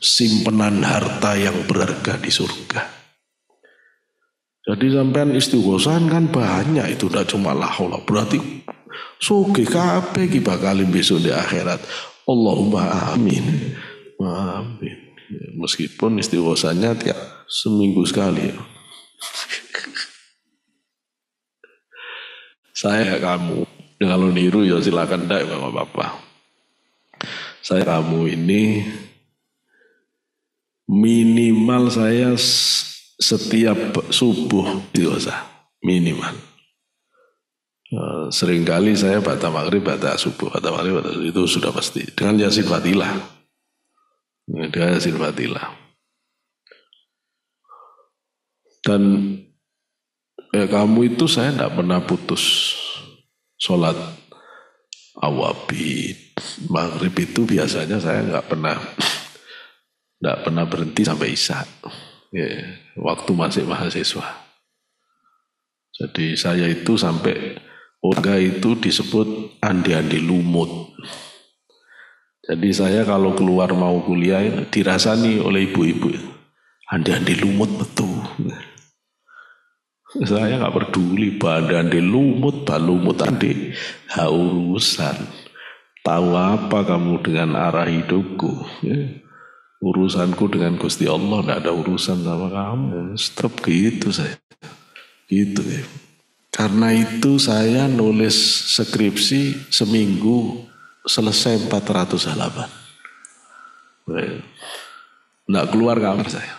S1: simpenan harta yang berharga di surga. Jadi sampean istighosan kan banyak itu, tidak cuma la haula. Berarti sugih kabeh ki bakal besok di akhirat. Allahumma amin. Amin. Meskipun istighosannya tiap seminggu sekali. Saya kamu, kalau niru ya silakan dak apa-apa. Saya kamu ini minimal saya setiap subuh dosa minimal. Seringkali saya baca maghrib, baca subuh, baca maghrib, baca subuh, itu sudah pasti. Dengan Yasin Fatilah. Dengan Yasin Fatilah. Dan kamu itu saya tidak pernah putus sholat awabid. Maghrib itu biasanya saya nggak pernah berhenti sampai isya. Ya, waktu masih mahasiswa. Jadi saya itu sampai olga itu disebut andi-andi lumut. Jadi saya kalau keluar mau kuliah dirasani oleh ibu-ibu. Andi-andi lumut betul. Saya nggak peduli andi lumut, balumut andi urusan. Tahu apa kamu dengan arah hidupku? Ya. Urusanku dengan Gusti Allah, tidak ada urusan sama kamu. Stop gitu saya. Gitu ya. Karena itu saya nulis skripsi seminggu selesai 400 halaman. Tidak keluar kamar saya.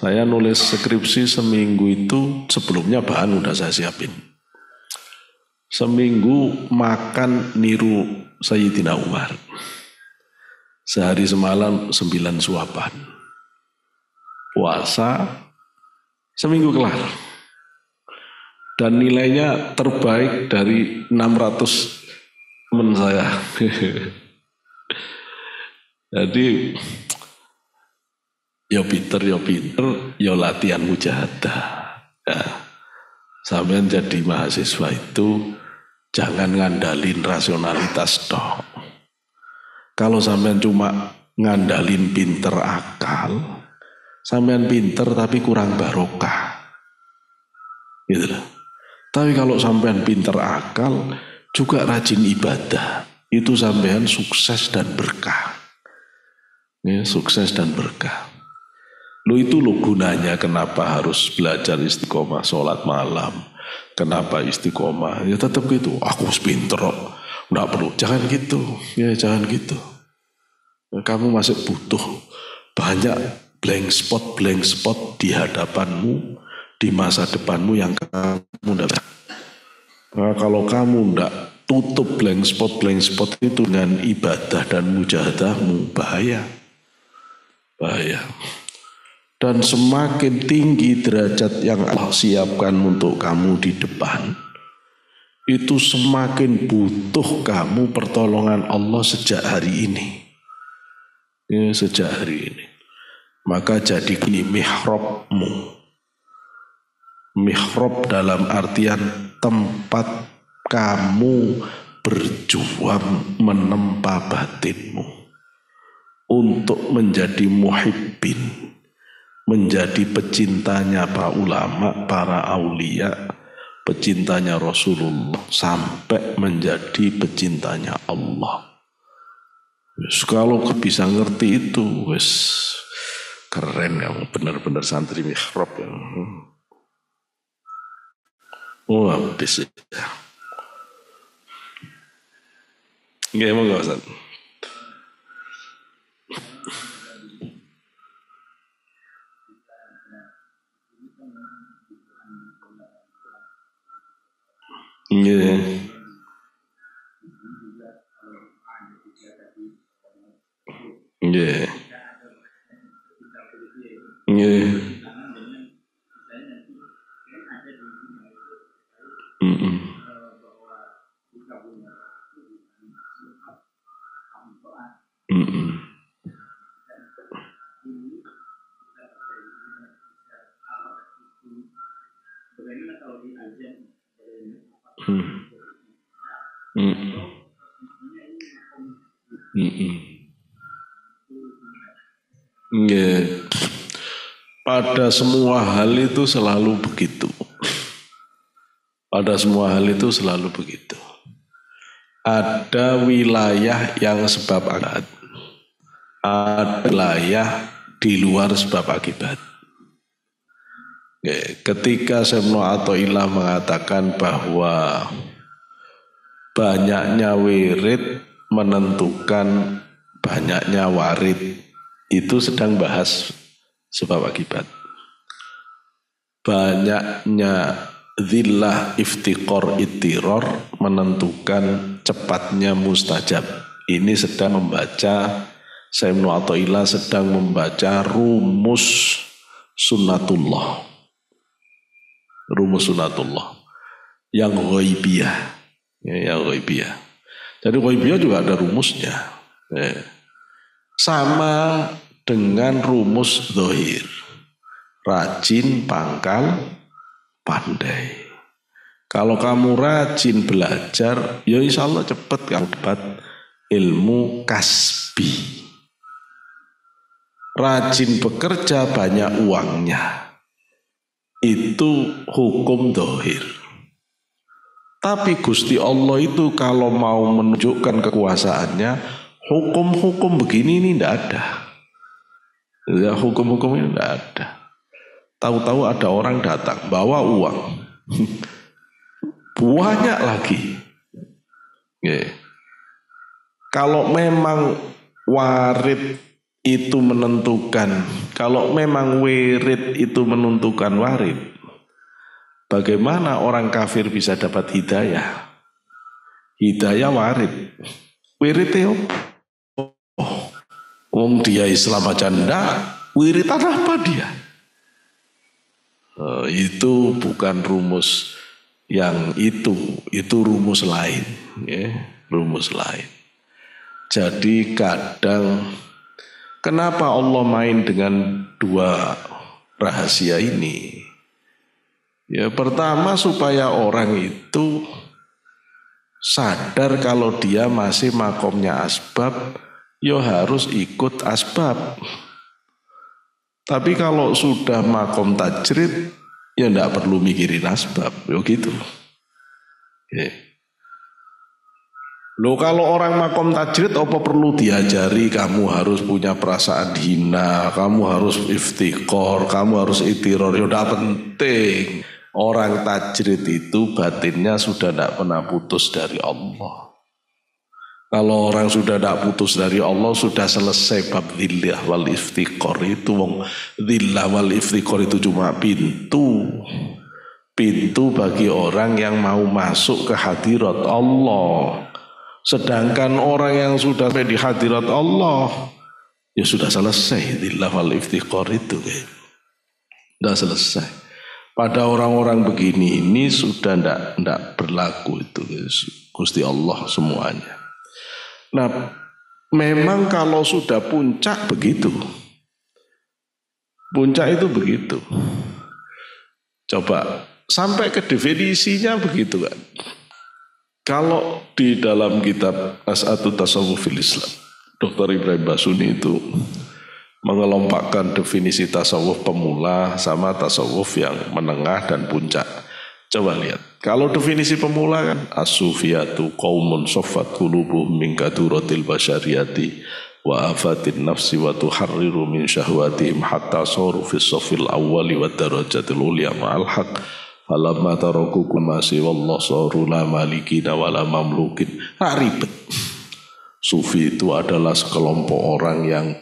S1: Saya nulis skripsi seminggu itu sebelumnya bahan udah saya siapin. Seminggu makan niru Sayyidina Umar. Sehari semalam 9 suapan. Puasa seminggu kelar. Dan nilainya terbaik dari 600 teman saya. Jadi ya pinter, ya latihan mujahadah. Ya. Sampai jadi mahasiswa itu jangan ngandalin rasionalitas toh. Kalau sampean cuma ngandalin pinter akal, sampean pinter tapi kurang barokah. Gitu loh. Tapi kalau sampean pinter akal, juga rajin ibadah, itu sampean sukses dan berkah. Ya, sukses dan berkah. Lo itu lo gunanya kenapa harus belajar istiqomah sholat malam. Kenapa istiqomah? Ya tetap gitu. Aku pinter kok. Nggak perlu. Jangan gitu. Ya jangan gitu. Kamu masih butuh banyak blank spot di hadapanmu, di masa depanmu yang kamu dapat. Nah, kalau kamu nggak tutup blank spot itu dengan ibadah dan mujahadahmu, bahaya. Dan semakin tinggi derajat yang Allah siapkan untuk kamu di depan, itu semakin butuh kamu pertolongan Allah sejak hari ini. Ya, sejak hari ini. Maka jadi ini mihrabmu. Mihrab dalam artian tempat kamu berjuang menempa batinmu. untuk menjadi muhibbin, menjadi pecintanya para ulama, para aulia, pecintanya Rasulullah, sampai menjadi pecintanya Allah. Kalau bisa ngerti itu, wes keren kamu, benar-benar santri mihrab ya. Oh habis ya. Nggak emang nggak Ustaz? Iya. Iya. Iya. Yeah. Pada semua hal itu selalu begitu. Pada semua hal itu selalu begitu. Ada wilayah yang sebab akibat. Ada wilayah di luar sebab akibat. Ketika Syekh Athaillah mengatakan bahwa banyaknya wirid menentukan banyaknya warid, itu sedang bahas sebab akibat. Banyaknya zillah iftiqor itiror menentukan cepatnya mustajab. Ini sedang membaca, Syekh Athaillah sedang membaca rumus sunnatullah. Rumus sunnatullah yang ghaibiyah. Yang ghaibiyah. Jadi ghaibiyah juga ada rumusnya. Sama dengan rumus zahir. Rajin, pangkal, pandai. Kalau kamu rajin belajar, ya insya Allah cepat kamu dapat ilmu kasbi. Rajin bekerja banyak uangnya. Itu hukum zahir. Tapi Gusti Allah itu kalau mau menunjukkan kekuasaannya, hukum-hukum begini ini tidak ada. Ya, hukum-hukum ini tidak ada. Tahu-tahu ada orang datang bawa uang banyak lagi. Kalau memang warid itu menentukan, kalau memang wirid itu menentukan warid, bagaimana orang kafir bisa dapat hidayah? Hidayah warid, wirid itu dia Islam aja ndak, wiridan apa dia? Itu bukan rumus yang itu rumus lain, ya, rumus lain. Jadi kadang kenapa Allah main dengan dua rahasia ini? Ya pertama supaya orang itu sadar kalau dia masih makomnya asbab, ya harus ikut asbab. Tapi kalau sudah makom tajrid, ya enggak perlu mikirin asbab, ya gitu. Loh kalau orang makom tajrid, apa perlu diajari kamu harus punya perasaan hina, kamu harus iftiqor, kamu harus itiror, ya udah penting. Orang tajrid itu batinnya sudah tidak pernah putus dari Allah. Kalau orang sudah tidak putus dari Allah, sudah selesai bab dhillah wal iftiqor itu. Dhillah wal iftiqor itu cuma pintu. Pintu bagi orang yang mau masuk ke hadirat Allah. Sedangkan orang yang sudah sampai di hadirat Allah, ya sudah selesai dhillah wal iftiqor itu. Sudah selesai. Pada orang-orang begini ini sudah tidak berlaku itu. Gusti Allah semuanya. Nah, memang kalau sudah puncak begitu. Puncak itu begitu. Coba sampai ke definisinya begitu kan. Kalau di dalam kitab As'atut Tasawwufil Islam, Dr. Ibrahim Basuni itu mengelompokkan definisi tasawuf pemula sama tasawuf yang menengah dan puncak. Coba lihat. Kalau definisi pemula kan as-sufiyatu qaumun saffat qulubuhum min kaduratil basyariyati wa afatin nafsi wa tuharriru min syahwatihim hatta saru fis safil awwali wa darajatil ulya ma'al haq falamma taraku kumasi wallahu saru la malikina wala mamlukin. Ribet. Sufi itu adalah sekelompok orang yang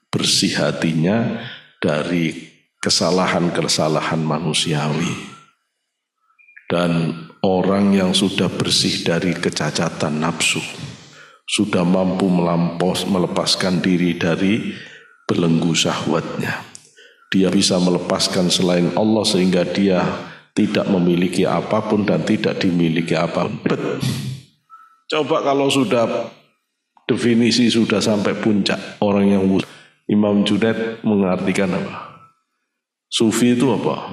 S1: bersih hatinya dari kesalahan-kesalahan manusiawi. Dan orang yang sudah bersih dari kecacatan nafsu, sudah mampu melepaskan diri dari belenggu syahwatnya. Dia bisa melepaskan selain Allah sehingga dia tidak memiliki apapun dan tidak dimiliki apapun. Coba kalau sudah definisi sudah sampai puncak, orang yang Imam Junaid mengartikan apa? Sufi itu apa?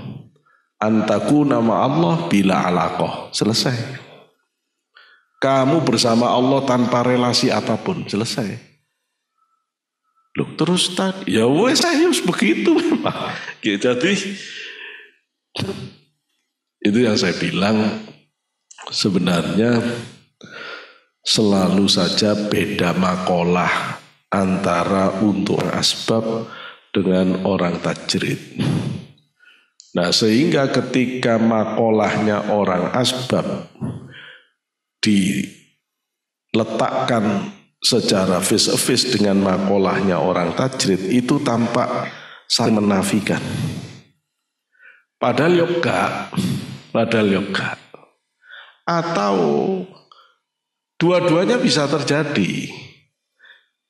S1: Antaku nama Allah bila alaqah. Selesai. Kamu bersama Allah tanpa relasi apapun. Selesai. Loh, terus tadi ya wes saya begitu memang. Jadi itu yang saya bilang, sebenarnya selalu saja beda makalah antara untuk asbab dengan orang tajrid. Nah, sehingga ketika makolahnya orang asbab diletakkan secara face to face dengan makolahnya orang tajrid, itu tampak saling menafikan. Padahal yoga. Atau dua-duanya bisa terjadi.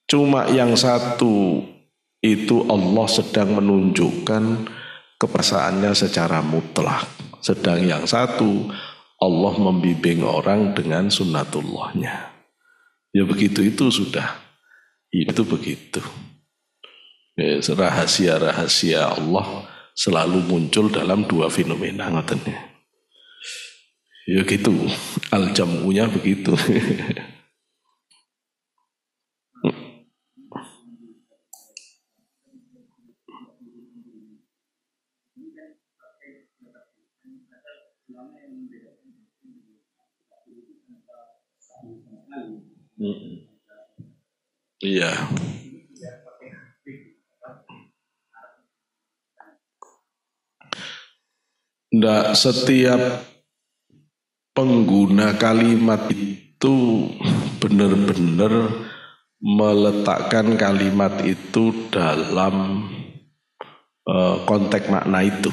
S1: Cuma yang satu itu Allah sedang menunjukkan kepesaannya secara mutlak. Sedang yang satu Allah membimbing orang dengan sunnatullahnya. Ya begitu itu sudah. Itu begitu. Ya, rahasia-rahasia Allah selalu muncul dalam dua fenomena ngotennya. Ya gitu. Al-jam'unya begitu. Iya. Nggak setiap pengguna kalimat itu benar-benar meletakkan kalimat itu dalam konteks makna itu.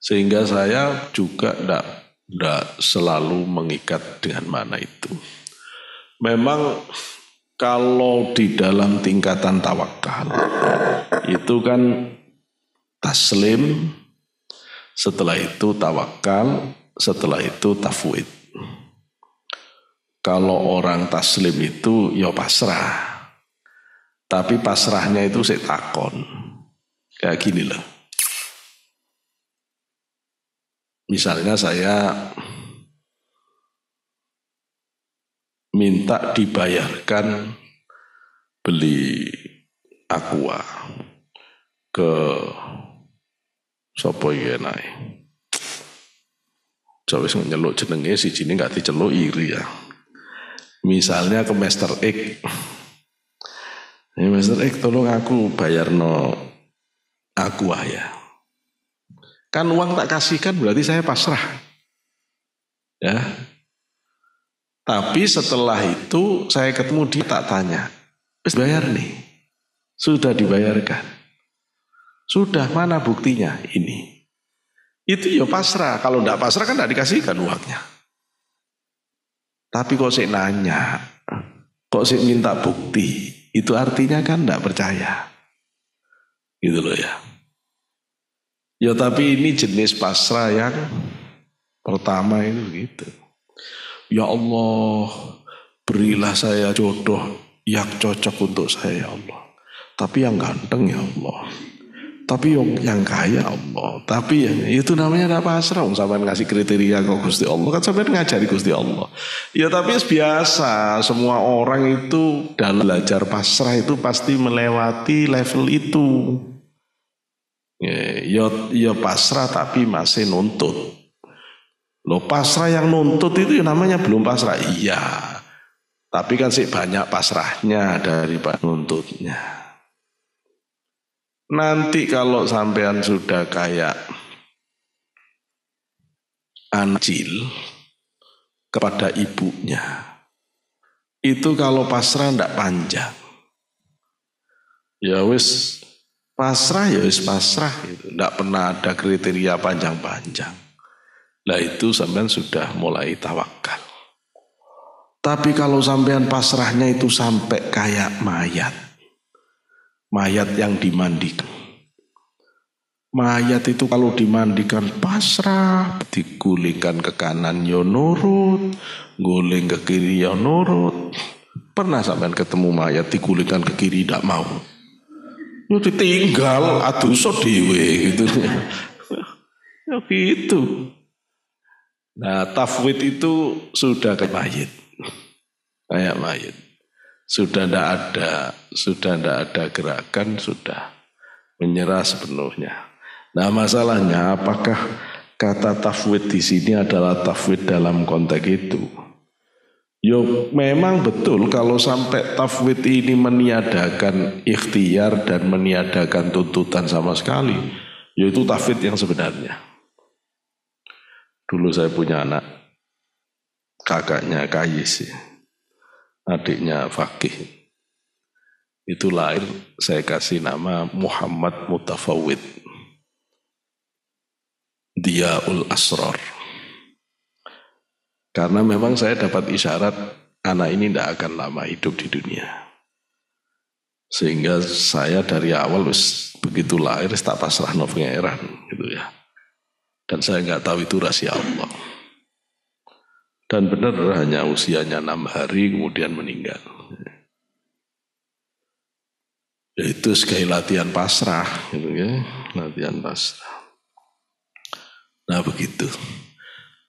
S1: Sehingga saya juga tidak selalu mengikat dengan makna itu. Memang kalau di dalam tingkatan tawakal itu kan taslim, setelah itu tawakal, setelah itu tafwid. Kalau orang taslim itu ya pasrah, tapi pasrahnya itu saya takon, kayak gini loh. Misalnya saya minta dibayarkan beli aqua ke sapa iki enae. Jawes nyeluk jenenge sijine gak diceluk iri ya. Misalnya ke Master X. Master X tolong aku bayarno aqua ya. Kan uang tak kasihkan berarti saya pasrah. Ya. Tapi setelah itu saya ketemu dia tak tanya. Wis bayar nih. Sudah dibayarkan. Sudah, mana buktinya? Ini. Itu ya pasrah. Kalau enggak pasrah kan enggak dikasihkan uangnya. Tapi kok saya nanya, kok saya minta bukti, itu artinya kan enggak percaya. Gitu loh ya. Ya tapi ini jenis pasrah yang pertama itu begitu. Ya Allah, berilah saya jodoh yang cocok untuk saya ya Allah. Tapi yang ganteng ya Allah. Tapi yang kaya Allah. Tapi itu namanya ada pasrah. Sampai ngasih kriteria kok Gusti Allah. Kan sampai ngajari Gusti Allah. Ya tapi biasa. Semua orang itu dalam belajar pasrah itu pasti melewati level itu. Ya pasrah tapi masih nuntut. Loh pasrah yang nuntut itu namanya belum pasrah. Iya. Tapi kan sih banyak pasrahnya daripada nuntutnya. Nanti kalau sampean sudah kayak Anjil kepada ibunya, itu kalau pasrah ndak panjang. Ya wis pasrah ya wis pasrah gitu. Ndak pernah ada kriteria panjang-panjang. Lah itu sampean sudah mulai tawakal. Tapi kalau sampean pasrahnya itu sampai kayak mayat yang dimandikan. Mayat itu kalau dimandikan pasrah, digulingkan ke kanan ya nurut, guling ke kiri ya nurut. Pernah sampean ketemu mayat digulingkan ke kiri tidak mau? Ya ditinggal, aduh dewe gitu. Ya gitu. Nah, tafwid itu sudah kayak mayit. Kayak mayit. Sudah tidak ada gerakan, sudah menyerah sepenuhnya. Nah masalahnya apakah kata tafwid di sini adalah tafwid dalam konteks itu? Yo memang betul kalau sampai tafwid ini meniadakan ikhtiar dan meniadakan tuntutan sama sekali, yaitu tafwid yang sebenarnya. Dulu saya punya anak, kakaknya Kayis ya. Adiknya Fakih, itu lahir saya kasih nama Muhammad Mutafawid Diyaul Asrar, karena memang saya dapat isyarat anak ini tidak akan lama hidup di dunia, sehingga saya dari awal begitu lahir tak pasrah no pangeran gitu ya, dan saya nggak tahu itu rahasia Allah. Dan benar hanya usianya 6 hari kemudian meninggal. Itu sekali latihan pasrah, gitu ya, latihan pasrah. Nah begitu.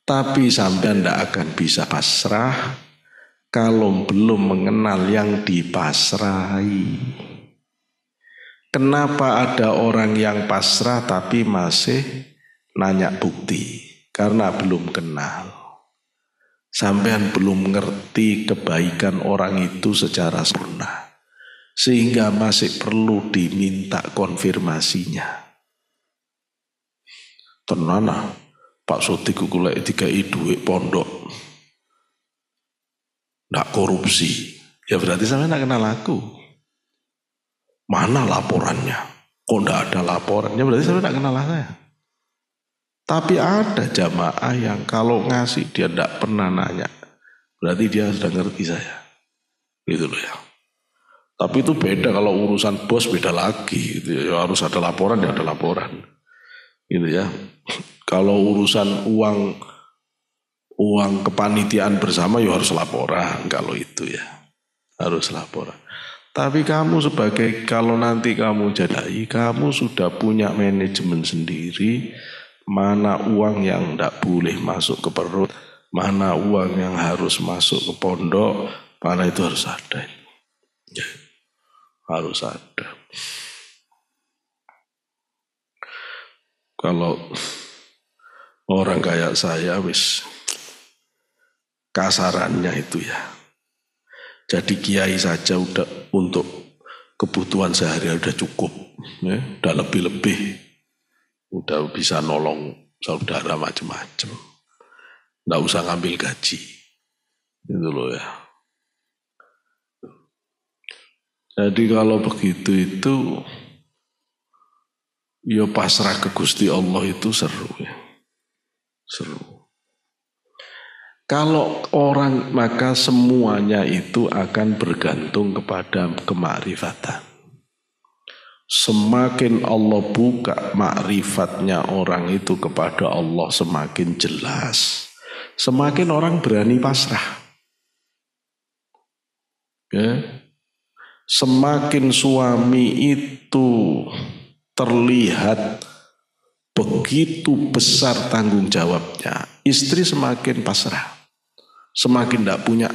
S1: Tapi sampai tidak akan bisa pasrah kalau belum mengenal yang dipasrahi. Kenapa ada orang yang pasrah tapi masih nanya bukti? Karena belum kenal. Sampean belum ngerti kebaikan orang itu secara sempurna, sehingga masih perlu diminta konfirmasinya. Tenana, Pak Sodik kulek dikai duit pondok, ndak korupsi, ya berarti sampean ndak kenal aku. Mana laporannya? Kok ndak ada laporannya? Berarti sampean ndak kenal saya. Tapi ada jamaah yang kalau ngasih dia tidak pernah nanya. Berarti dia sudah ngerti saya. Gitu loh ya. Tapi itu beda kalau urusan bos beda lagi. Gitu ya. Harus ada laporan ya ada laporan. Gitu ya. Kalau urusan uang kepanitiaan bersama ya harus laporan. Kalau itu ya. Harus laporan. Tapi kamu sebagai kalau nanti kamu jadi kamu sudah punya manajemen sendiri. Mana uang yang tidak boleh masuk ke perut, mana uang yang harus masuk ke pondok, mana itu harus ada. Ya, harus ada. Kalau orang kayak saya wis kasarannya itu ya. Jadi kiai saja udah untuk kebutuhan sehari udah cukup, ya, udah lebih-lebih. Udah bisa nolong saudara macam-macam. Nggak usah ngambil gaji. Itu loh ya. Jadi kalau begitu itu ya pasrah ke Gusti Allah itu seru ya. Seru. Kalau orang maka semuanya itu akan bergantung kepada kemakrifatan. Semakin Allah buka makrifatnya orang itu kepada Allah semakin jelas. Semakin orang berani pasrah. Ya. Semakin suami itu terlihat begitu besar tanggung jawabnya, istri semakin pasrah, semakin tidak punya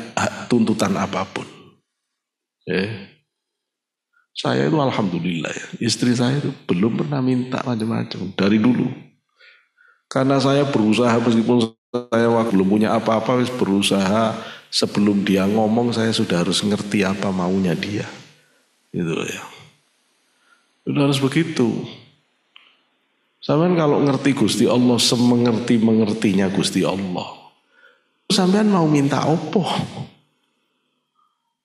S1: tuntutan apapun. Saya itu alhamdulillah ya, istri saya itu belum pernah minta macam-macam dari dulu. Karena saya berusaha meskipun saya belum punya apa-apa, berusaha sebelum dia ngomong saya sudah harus ngerti apa maunya dia. Gitu ya. Sudah harus begitu. Sampean kalau ngerti Gusti Allah semengerti-mengertinya Gusti Allah, sampean mau minta opo?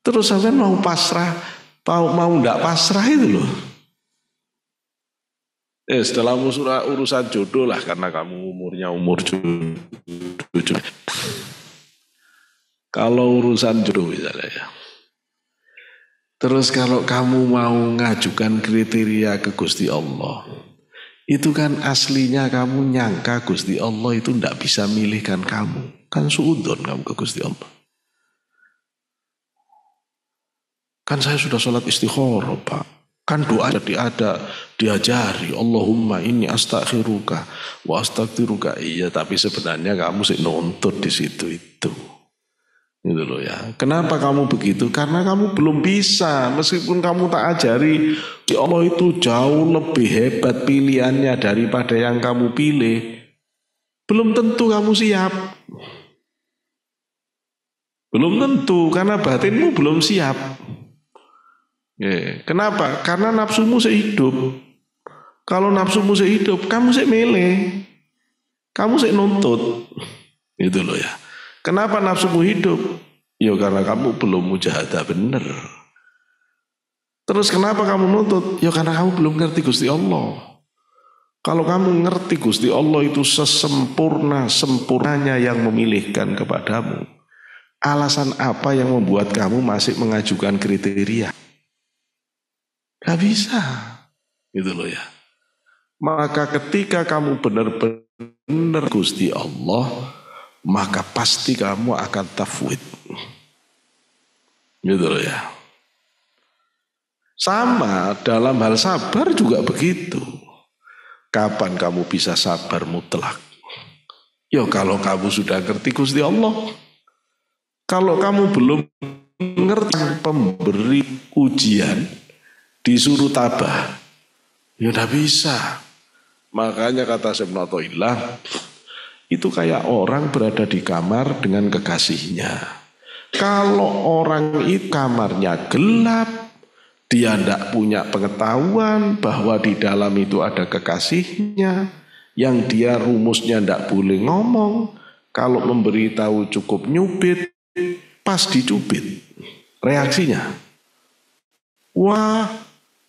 S1: Terus sampean mau pasrah, mau ndak pasrah itu loh. Setelah urusan jodoh lah, karena kamu umurnya umur jodoh. Kalau urusan jodoh misalnya ya. Terus kalau kamu mau ngajukan kriteria ke Gusti Allah, itu kan aslinya kamu nyangka Gusti Allah itu ndak bisa milihkan kamu. Kan suudzon kamu ke Gusti Allah. Kan saya sudah sholat istikharah Pak. Kan doa jadi ada diajari. Allahumma inni astaghfiruka wa astaghfiruka. Iya, tapi sebenarnya kamu sih nuntut di situ itu. Gitu loh ya. Kenapa kamu begitu? Karena kamu belum bisa. Meskipun kamu tak ajari, ya Allah itu jauh lebih hebat pilihannya daripada yang kamu pilih. Belum tentu kamu siap. Belum tentu, karena batinmu belum siap. Kenapa? Karena nafsumu sehidup. Kalau nafsumu sehidup, kamu sih milih. Kamu sih nuntut. Gitu loh ya. Kenapa nafsumu hidup? Ya karena kamu belum mujahadah benar. Terus kenapa kamu nuntut? Ya karena kamu belum ngerti Gusti Allah. Kalau kamu ngerti Gusti Allah itu sesempurnanya yang memilihkan kepadamu, alasan apa yang membuat kamu masih mengajukan kriteria? Gak bisa. Gitu loh ya. Maka ketika kamu benar-benar Gusti Allah, maka pasti kamu akan tafwid. Gitu loh ya. Sama dalam hal sabar juga begitu. Kapan kamu bisa sabar mutlak? Ya kalau kamu sudah ngerti Gusti Allah. Kalau kamu belum ngerti pemberi ujian, disuruh tabah, ya udah bisa. Makanya kata Syekh Ibnu Athaillah, itu kayak orang berada di kamar dengan kekasihnya. Kalau orang itu kamarnya gelap, dia tidak punya pengetahuan bahwa di dalam itu ada kekasihnya, yang dia rumusnya tidak boleh ngomong. Kalau memberitahu cukup nyubit, pas dicubit. Reaksinya, wah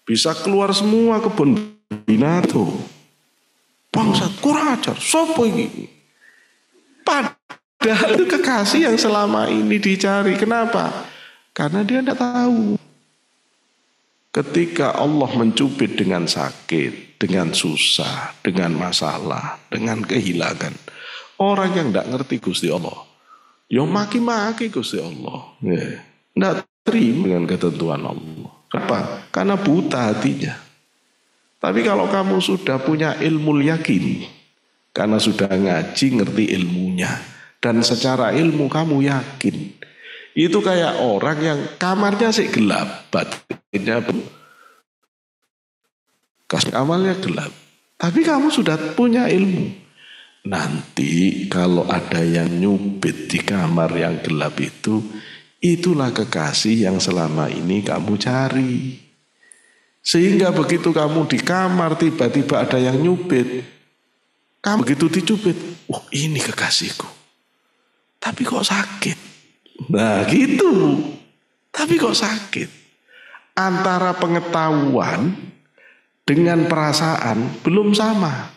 S1: bisa keluar semua kebun binatang. Bangsat, kurang ajar, sopo ini? Padahal itu kekasih yang selama ini dicari. Kenapa? Karena dia tidak tahu. Ketika Allah mencubit dengan sakit, dengan susah, dengan masalah, dengan kehilangan, orang yang tidak ngerti Gusti Allah, ya maki-maki Gusti Allah, tidak terima dengan ketentuan Allah. Kenapa? Karena buta hatinya. Tapi kalau kamu sudah punya ilmu yakin, karena sudah ngaji ngerti ilmunya, dan secara ilmu kamu yakin, itu kayak orang yang kamarnya sih gelap, batinnya pun amalnya gelap, tapi kamu sudah punya ilmu. Nanti kalau ada yang nyubit di kamar yang gelap itu, itulah kekasih yang selama ini kamu cari. Sehingga begitu kamu di kamar tiba-tiba ada yang nyubit, kamu begitu dicubit, oh ini kekasihku, tapi kok sakit. Nah gitu, tapi kok sakit. Antara pengetahuan dengan perasaan belum sama.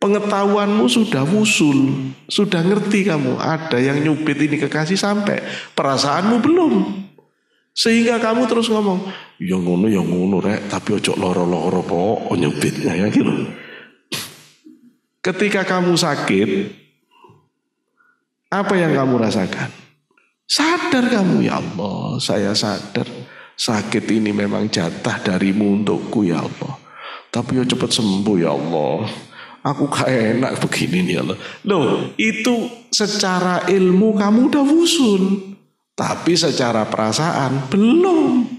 S1: Pengetahuanmu sudah wusul, sudah ngerti kamu ada yang nyubit ini kekasih, sampai perasaanmu belum. Sehingga kamu terus ngomong, ya ngono rek, tapi ojo loro-loro po nyubitnya ya gitu. Ketika kamu sakit, apa yang kamu rasakan? Sadar kamu, ya Allah, saya sadar sakit ini memang jatah darimu untukku ya Allah. Tapi ya cepat sembuh ya Allah. Aku gak enak begini nih ya Allah. Loh, itu secara ilmu kamu udah wusul. Tapi secara perasaan belum.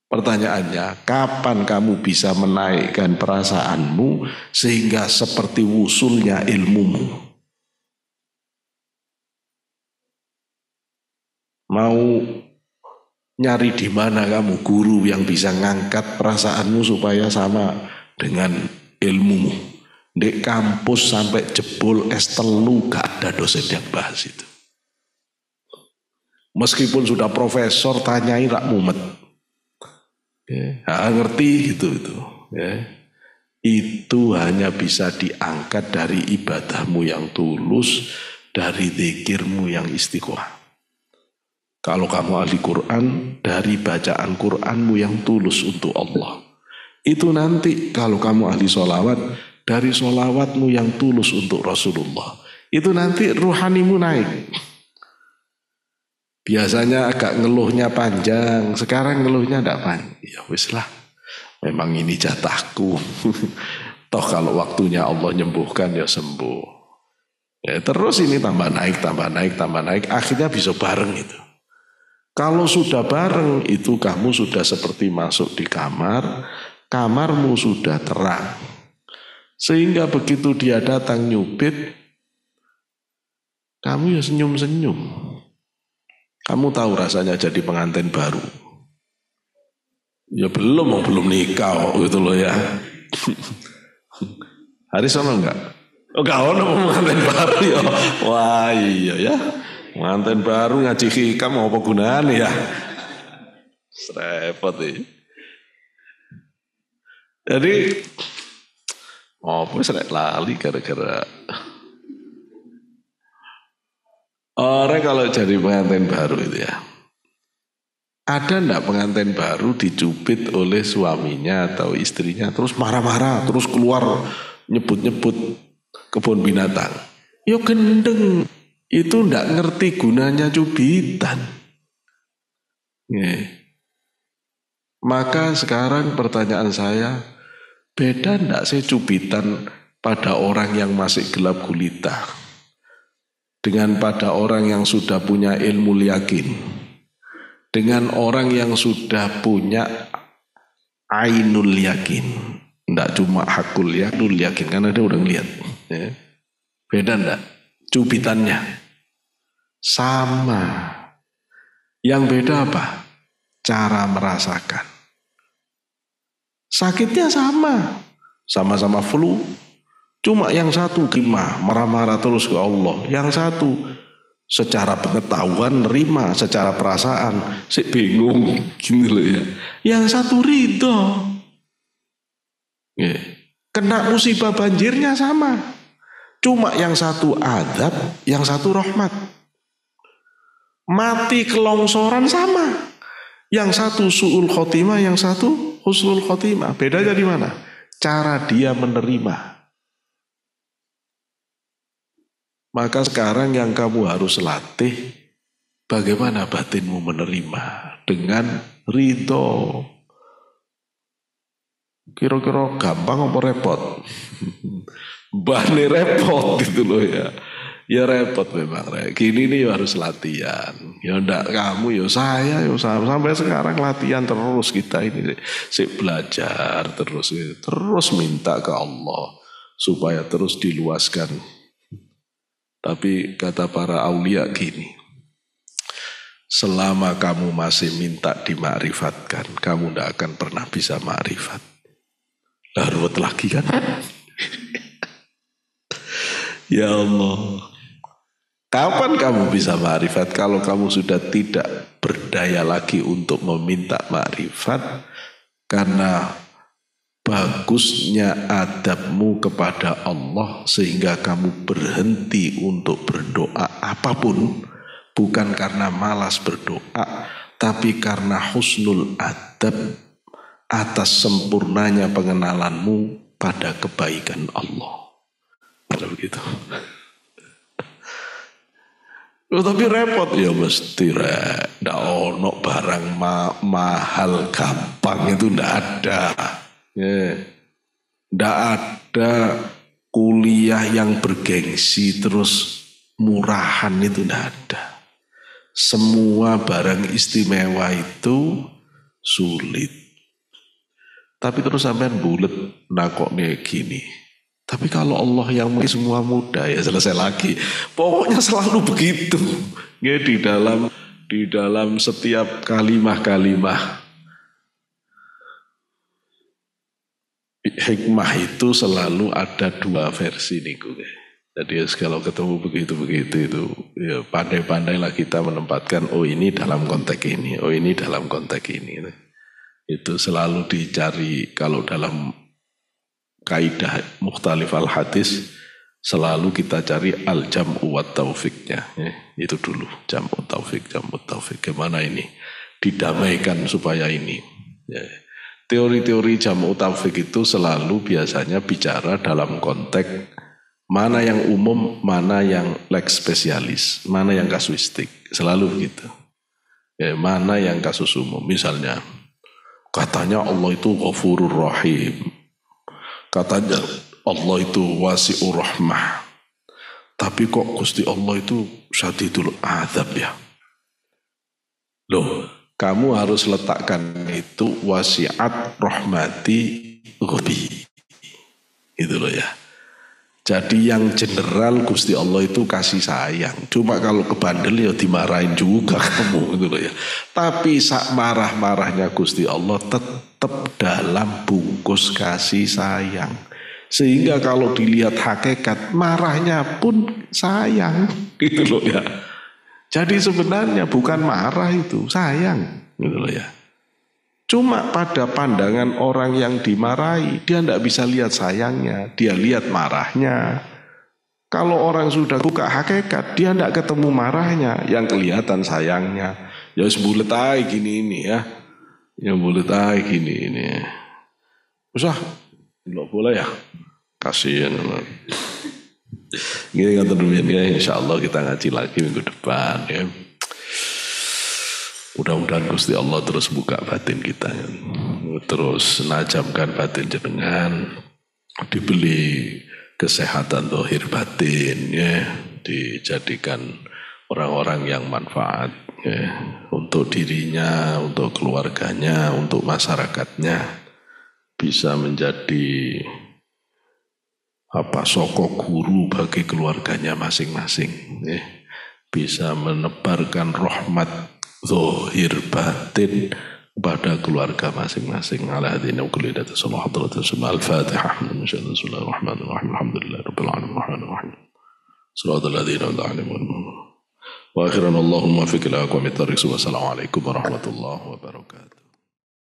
S1: Pertanyaannya, kapan kamu bisa menaikkan perasaanmu sehingga seperti wusulnya ilmumu? Mau nyari di mana kamu guru yang bisa ngangkat perasaanmu supaya sama dengan ilmumu? Di kampus sampai jebol S3 gak ada dosen yang bahas itu. Meskipun sudah profesor tanyai rak mumet. Ngerti gitu itu. Itu hanya bisa diangkat dari ibadahmu yang tulus, dari zikirmu yang istiqomah. Kalau kamu ahli Quran, dari bacaan Quranmu yang tulus untuk Allah. Itu nanti kalau kamu ahli sholawat, dari sholawatmu yang tulus untuk Rasulullah. Itu nanti ruhanimu naik. Biasanya agak ngeluhnya panjang, sekarang ngeluhnya tidak panjang. Ya wis lah, memang ini jatahku. Toh kalau waktunya Allah nyembuhkan ya sembuh. Ya, terus ini tambah naik, akhirnya bisa bareng itu. Kalau sudah bareng itu kamu sudah seperti masuk di kamar, kamarmu sudah terang. Sehingga begitu dia datang nyubit, kamu ya senyum-senyum. Kamu tahu rasanya jadi pengantin baru. Ya belum nikah gitu loh ya. Haris sama enggak? Oh enggak ono pengantin baru ya. Wah iya ya. Pengantin baru ngaji hikam apa gunanya ya? Repot ya. Jadi saya lali gara-gara orang kalau jadi pengantin baru itu ya. Ada enggak pengantin baru dicubit oleh suaminya atau istrinya terus marah-marah, terus keluar nyebut-nyebut kebun binatang. Ya gendeng, itu enggak ngerti gunanya cubitan. Maka sekarang pertanyaan saya, beda enggak sih cubitan pada orang yang masih gelap gulita dengan pada orang yang sudah punya ilmu yakin, dengan orang yang sudah punya ainul yakin, enggak cuma hakul yakin karena dia udah ngeliat. Ya. Beda enggak? Cubitannya sama. Yang beda apa? Cara merasakan. Sakitnya sama-sama flu. Cuma yang satu gimana marah-marah terus ke Allah. Yang satu secara pengetahuan nerima, secara perasaan sih bingung gini loh ya. Yang satu ridho. Kena musibah banjirnya sama. Cuma yang satu adab, yang satu rahmat. Mati kelongsoran sama. Yang satu su'ul khotimah, yang satu husnul khotimah. Bedanya di mana? Cara dia menerima. Maka sekarang yang kamu harus latih, bagaimana batinmu menerima dengan ridho. Kira-kira gampang apa repot? Bani repot gitu loh ya. Ya repot memang. Gini nih harus latihan. Ya enggak kamu, ya saya, ya sampai sekarang latihan terus kita ini. Belajar terus. Terus minta ke Allah supaya terus diluaskan. Tapi kata para aulia gini, selama kamu masih minta dimakrifatkan, kamu tidak akan pernah bisa makrifat. Larut lagi kan? Ya Allah, kapan kamu bisa makrifat kalau kamu sudah tidak berdaya lagi untuk meminta makrifat karena bagusnya adabmu kepada Allah sehingga kamu berhenti untuk berdoa apapun, bukan karena malas berdoa tapi karena husnul adab atas sempurnanya pengenalanmu pada kebaikan Allah. Kalau begitu. Tapi repot ya mesti ndak ono barang mahal gampang itu ndak ada. Ndak ada kuliah yang bergengsi terus murahan, itu ndak ada. Semua barang istimewa itu sulit. Tapi terus sampean bulet nakoknya gini. Tapi kalau Allah yang mulai semua mudah, ya selesai lagi. Pokoknya selalu begitu. Ya, di dalam setiap kalimah-kalimah hikmah itu selalu ada dua versi niku. Jadi kalau ketemu begitu-begitu itu ya pandai-pandailah kita menempatkan, oh ini dalam konteks ini, oh ini dalam konteks ini. Itu selalu dicari kalau dalam kaidah mukhtalif al-hadis selalu kita cari al-jam'u wa taufiknya. Ya, itu dulu jam'u taufik. Gimana ini didamaikan supaya ini. Ya. Teori-teori jam'u taufik itu selalu biasanya bicara dalam konteks mana yang umum, mana yang lex spesialis, mana yang kasuistik, selalu begitu. Ya, mana yang kasus umum, misalnya katanya Allah itu Ghafurur Rahim, katanya Allah itu Wasi'ur Rahmah, tapi kok Gusti Allah itu Syadidul Adzab ya? Loh, kamu harus letakkan itu wasi'at rahmati ghaibi. Itu loh ya. Jadi yang general Gusti Allah itu kasih sayang. Cuma kalau kebandel ya dimarahin juga kamu gitu loh ya. Tapi sak marah-marahnya Gusti Allah tetap dalam bungkus kasih sayang. Sehingga kalau dilihat hakikat marahnya pun sayang gitu loh ya. Jadi sebenarnya bukan marah itu, sayang gitu loh ya. Cuma pada pandangan orang yang dimarahi, dia tidak bisa lihat sayangnya, dia lihat marahnya. Kalau orang sudah buka hakikat, dia tidak ketemu marahnya, yang kelihatan sayangnya. Ya sebulet aja gini ini ya, yang bulet aja gini ini. Usah, nggak boleh ya, kasihan. Gini kata demikian ya, insya Allah kita ngaji lagi minggu depan ya. Mudah-mudahan Gusti Allah terus buka batin kita, terus najamkan batin jenengan, dibeli kesehatan zahir batin ya, dijadikan orang-orang yang manfaat ya, untuk dirinya, untuk keluarganya, untuk masyarakatnya, bisa menjadi sokok guru bagi keluarganya masing-masing ya, bisa menebarkan rahmat zahir batin pada keluarga masing-masing. Ala hadina kulli data sallallahu alaihi wasallam. Al-Fatihah. Bismillahirrahmanirrahim. Alhamdulillahirabbil alamin. Arrahmanirrahim. Shiratal ladzina an'amta 'alaihim. Wa akhiran Allahumma fiqil aqwamit thariq. Wassalamu alaikum warahmatullahi wabarakatuh.